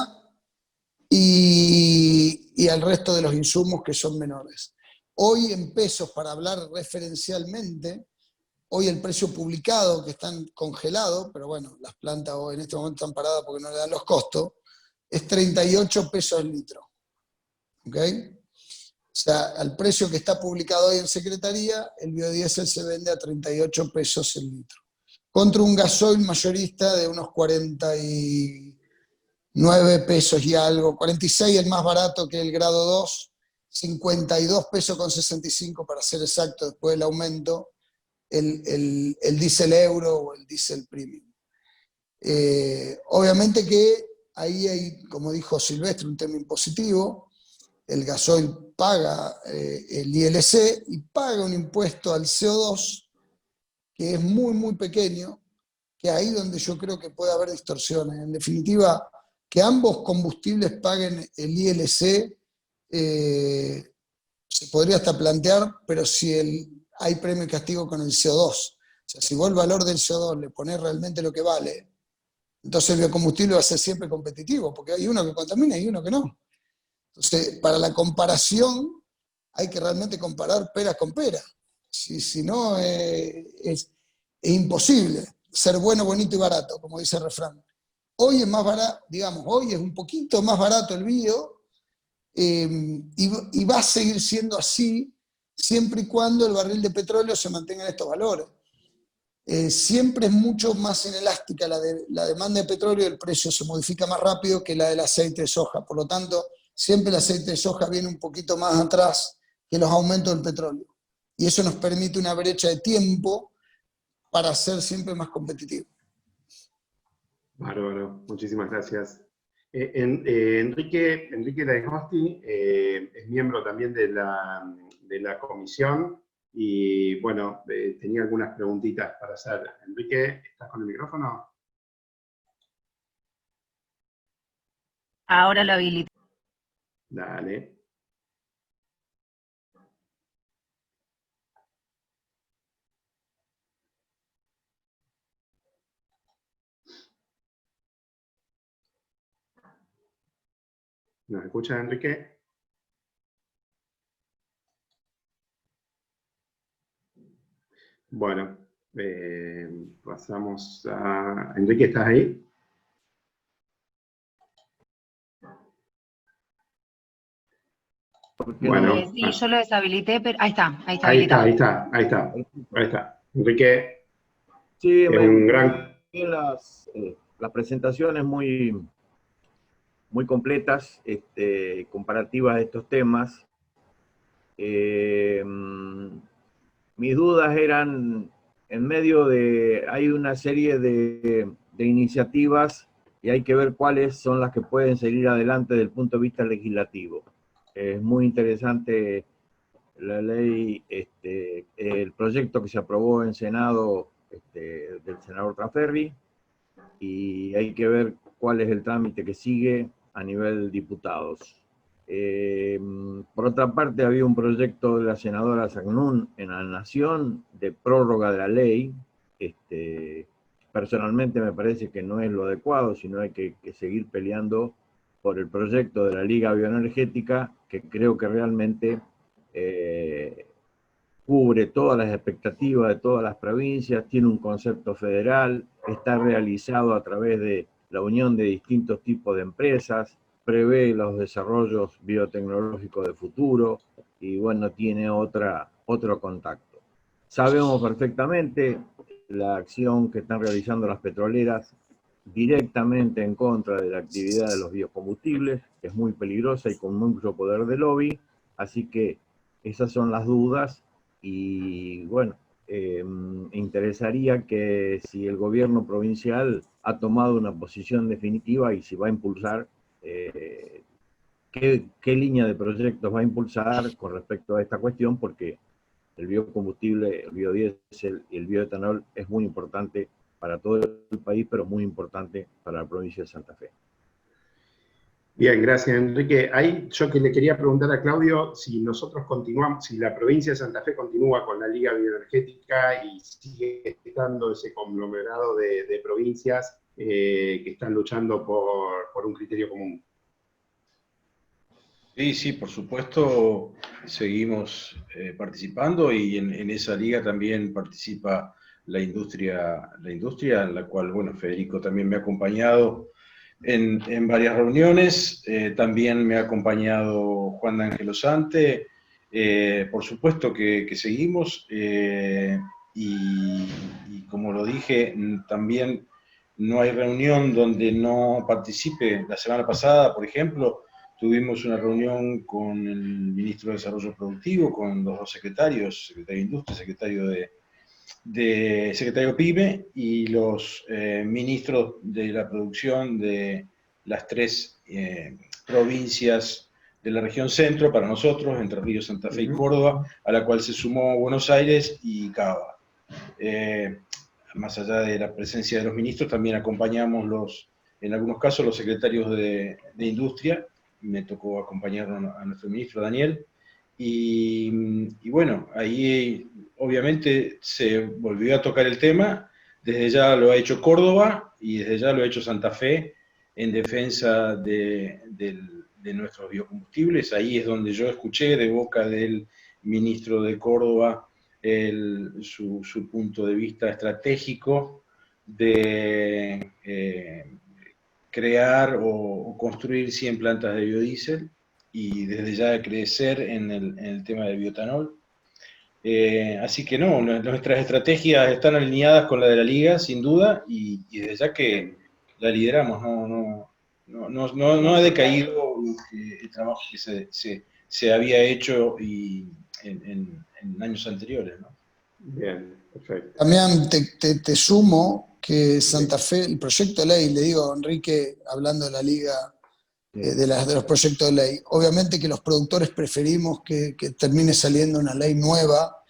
E: y al resto de los insumos que son menores. Hoy en pesos, para hablar referencialmente, hoy el precio publicado, que están congelados, pero bueno, las plantas hoy en este momento están paradas porque no le dan los costos, es 38 pesos el litro. ¿Ok? sea, al precio que está publicado hoy en Secretaría, el biodiesel se vende a 38 pesos el litro, contra un gasoil mayorista de unos 49 pesos y algo, 46 el más barato que el grado 2, 52 pesos con 65 para ser exacto, después del aumento, el diésel euro o el diésel premium. Obviamente que ahí hay, como dijo Silvestre, un tema impositivo. El gasoil paga el ILC y paga un impuesto al CO2 que es muy, muy pequeño, que ahí donde yo creo que puede haber distorsiones. En definitiva, que ambos combustibles paguen el ILC se podría hasta plantear, pero si hay premio y castigo con el CO2. O sea, si vos el valor del CO2 le ponés realmente lo que vale, entonces el biocombustible va a ser siempre competitivo, porque hay uno que contamina y uno que no. Entonces, para la comparación, hay que realmente comparar peras con peras. Si no, es imposible ser bueno, bonito y barato, como dice el refrán. Hoy es más barato, digamos, hoy es un poquito más barato el bio, y va a seguir siendo así siempre y cuando el barril de petróleo se mantenga en estos valores. Siempre es mucho más inelástica la demanda de petróleo y el precio se modifica más rápido que la del aceite de soja. Por lo tanto, siempre el aceite de soja viene un poquito más atrás que los aumentos del petróleo. Y eso nos permite una brecha de tiempo para ser siempre más competitivos.
A: Bárbaro, muchísimas gracias. Enrique D'Agosti es miembro también de la comisión y, bueno, tenía algunas preguntitas para hacer. Enrique, ¿estás con el micrófono?
F: Ahora lo habilito.
A: Dale. ¿Nos escucha, Enrique? Bueno, pasamos a... Enrique, ¿estás ahí? Bueno,
F: Sí, yo lo deshabilité, pero ahí está
A: ahí
F: habilitado.
A: está. Enrique
H: Sí,
A: es un gran...
H: las presentaciones muy completas, comparativas de estos temas. Mis dudas eran, en medio de, hay una serie de iniciativas y hay que ver cuáles son las que pueden seguir adelante desde el punto de vista legislativo. Es muy interesante la ley, el proyecto que se aprobó en Senado del senador Traferri, y hay que ver cuál es el trámite que sigue a nivel diputados. Por otra parte, había un proyecto de la senadora Zagnún en la Nación de prórroga de la ley. Personalmente me parece que no es lo adecuado, sino hay que seguir peleando por el proyecto de la Liga Bioenergética, que creo que realmente cubre todas las expectativas de todas las provincias, tiene un concepto federal, está realizado a través de la unión de distintos tipos de empresas, prevé los desarrollos biotecnológicos de futuro y, bueno, tiene otro contacto. Sabemos perfectamente la acción que están realizando las petroleras directamente en contra de la actividad de los biocombustibles, que es muy peligrosa y con mucho poder de lobby, así que esas son las dudas. Y bueno, interesaría que si el gobierno provincial ha tomado una posición definitiva y si va a impulsar, qué línea de proyectos va a impulsar con respecto a esta cuestión, porque el biocombustible, el biodiesel y el bioetanol es muy importante para todo el país, pero muy importante para la provincia de Santa Fe.
A: Bien, gracias, Enrique. Ahí yo que le quería preguntar a Claudio si nosotros continuamos, si la provincia de Santa Fe continúa con la Liga Bioenergética y sigue estando ese conglomerado de provincias que están luchando por un criterio común.
B: Sí, por supuesto, seguimos participando y en esa liga también participa la industria en la cual, bueno, Federico también me ha acompañado en varias reuniones, también me ha acompañado Juan de Angelosante Por supuesto que seguimos, y como lo dije, también no hay reunión donde no participe. La semana pasada, por ejemplo, tuvimos una reunión con el ministro de Desarrollo Productivo, con los dos secretarios, secretario de Industria, secretario PYME, y los ministros de la producción de las 3 provincias de la región centro, para nosotros, Entre Ríos, Santa Fe y Córdoba, a la cual se sumó Buenos Aires y Cava. Más allá de la presencia de los ministros, también acompañamos en algunos casos, los secretarios de Industria. Me tocó acompañar a nuestro ministro Daniel, y bueno, ahí obviamente se volvió a tocar el tema. Desde ya lo ha hecho Córdoba y desde ya lo ha hecho Santa Fe en defensa de nuestros biocombustibles. Ahí es donde yo escuché de boca del ministro de Córdoba su punto de vista estratégico de crear o construir 100 plantas de biodiesel, y desde ya crecer en el tema del bioetanol. Así que no, nuestras estrategias están alineadas con la de la Liga, sin duda, y desde ya que la lideramos. No ha decaído el trabajo que se había hecho en años anteriores, ¿no?
A: Bien, perfecto.
E: También te sumo que Santa Fe, el proyecto de ley, le digo a Enrique, hablando de la Liga, de los proyectos de ley, obviamente que los productores preferimos que termine saliendo una ley nueva.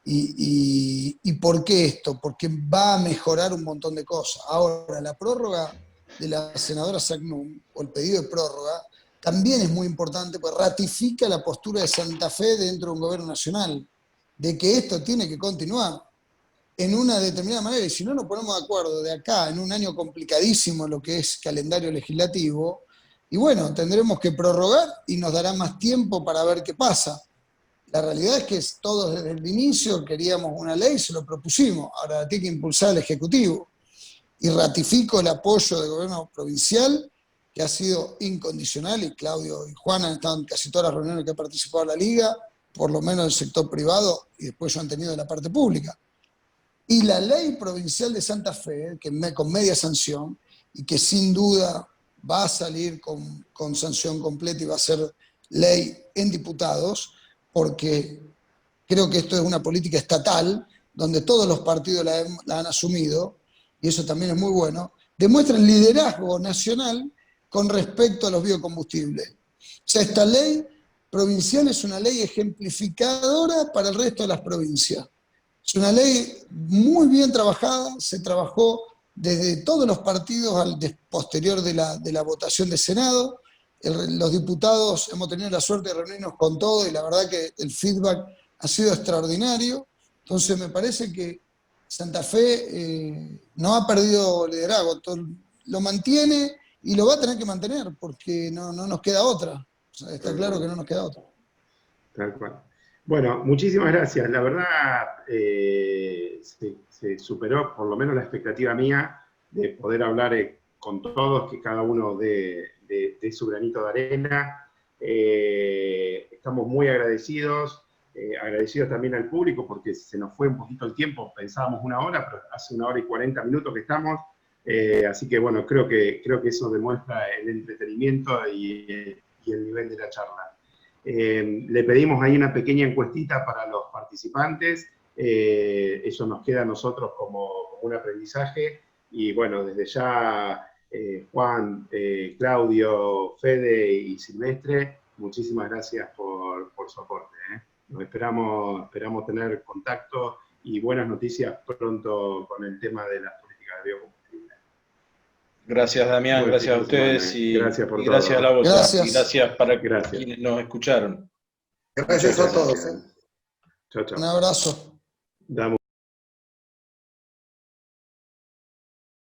E: ¿Y por qué esto? Porque va a mejorar un montón de cosas. Ahora, la prórroga de la senadora Sagnum, o el pedido de prórroga, también es muy importante, porque ratifica la postura de Santa Fe dentro de un gobierno nacional, de que esto tiene que continuar en una determinada manera, y si no nos ponemos de acuerdo de acá, en un año complicadísimo lo que es calendario legislativo, y bueno, tendremos que prorrogar y nos dará más tiempo para ver qué pasa. La realidad es que todos desde el inicio queríamos una ley, se lo propusimos, ahora la tiene que impulsar el Ejecutivo. Y ratifico el apoyo del gobierno provincial, que ha sido incondicional, y Claudio y Juana han estado en casi todas las reuniones que ha participado la Liga, por lo menos del sector privado, y después yo han tenido de la parte pública. Y la ley provincial de Santa Fe, con media sanción, y que sin duda va a salir con sanción completa y va a ser ley en diputados, porque creo que esto es una política estatal, donde todos los partidos la han asumido, y eso también es muy bueno, demuestran liderazgo nacional con respecto a los biocombustibles. O sea, esta ley provincial es una ley ejemplificadora para el resto de las provincias. Es una ley muy bien trabajada, se trabajó desde todos los partidos posterior de la votación del Senado. Los diputados hemos tenido la suerte de reunirnos con todos y la verdad que el feedback ha sido extraordinario. Entonces me parece que Santa Fe no ha perdido liderazgo, lo mantiene y lo va a tener que mantener porque no nos queda otra. O sea, está claro que no nos queda otra.
A: Tal cual. Bueno, muchísimas gracias. La verdad, se superó por lo menos la expectativa mía de poder hablar con todos, que cada uno de su granito de arena. Estamos muy agradecidos, agradecidos también al público, porque se nos fue un poquito el tiempo, pensábamos 1 hora, pero hace 1 hora y 40 minutos que estamos. Así que bueno, creo que eso demuestra el entretenimiento y el nivel de la charla. Le pedimos ahí una pequeña encuestita para los participantes, eso nos queda a nosotros como un aprendizaje, y bueno, desde ya, Juan, Claudio, Fede y Silvestre, muchísimas gracias por su aporte. Nos esperamos tener contacto y buenas noticias pronto con el tema de las políticas de biocombustible.
B: Gracias, Damián, gracias a ustedes y
A: gracias por todo.
B: Gracias a la bolsa.
E: Gracias.
B: Y gracias para quienes nos escucharon.
C: Gracias a todos.
A: Chao, chao.
E: Un abrazo.
A: Damos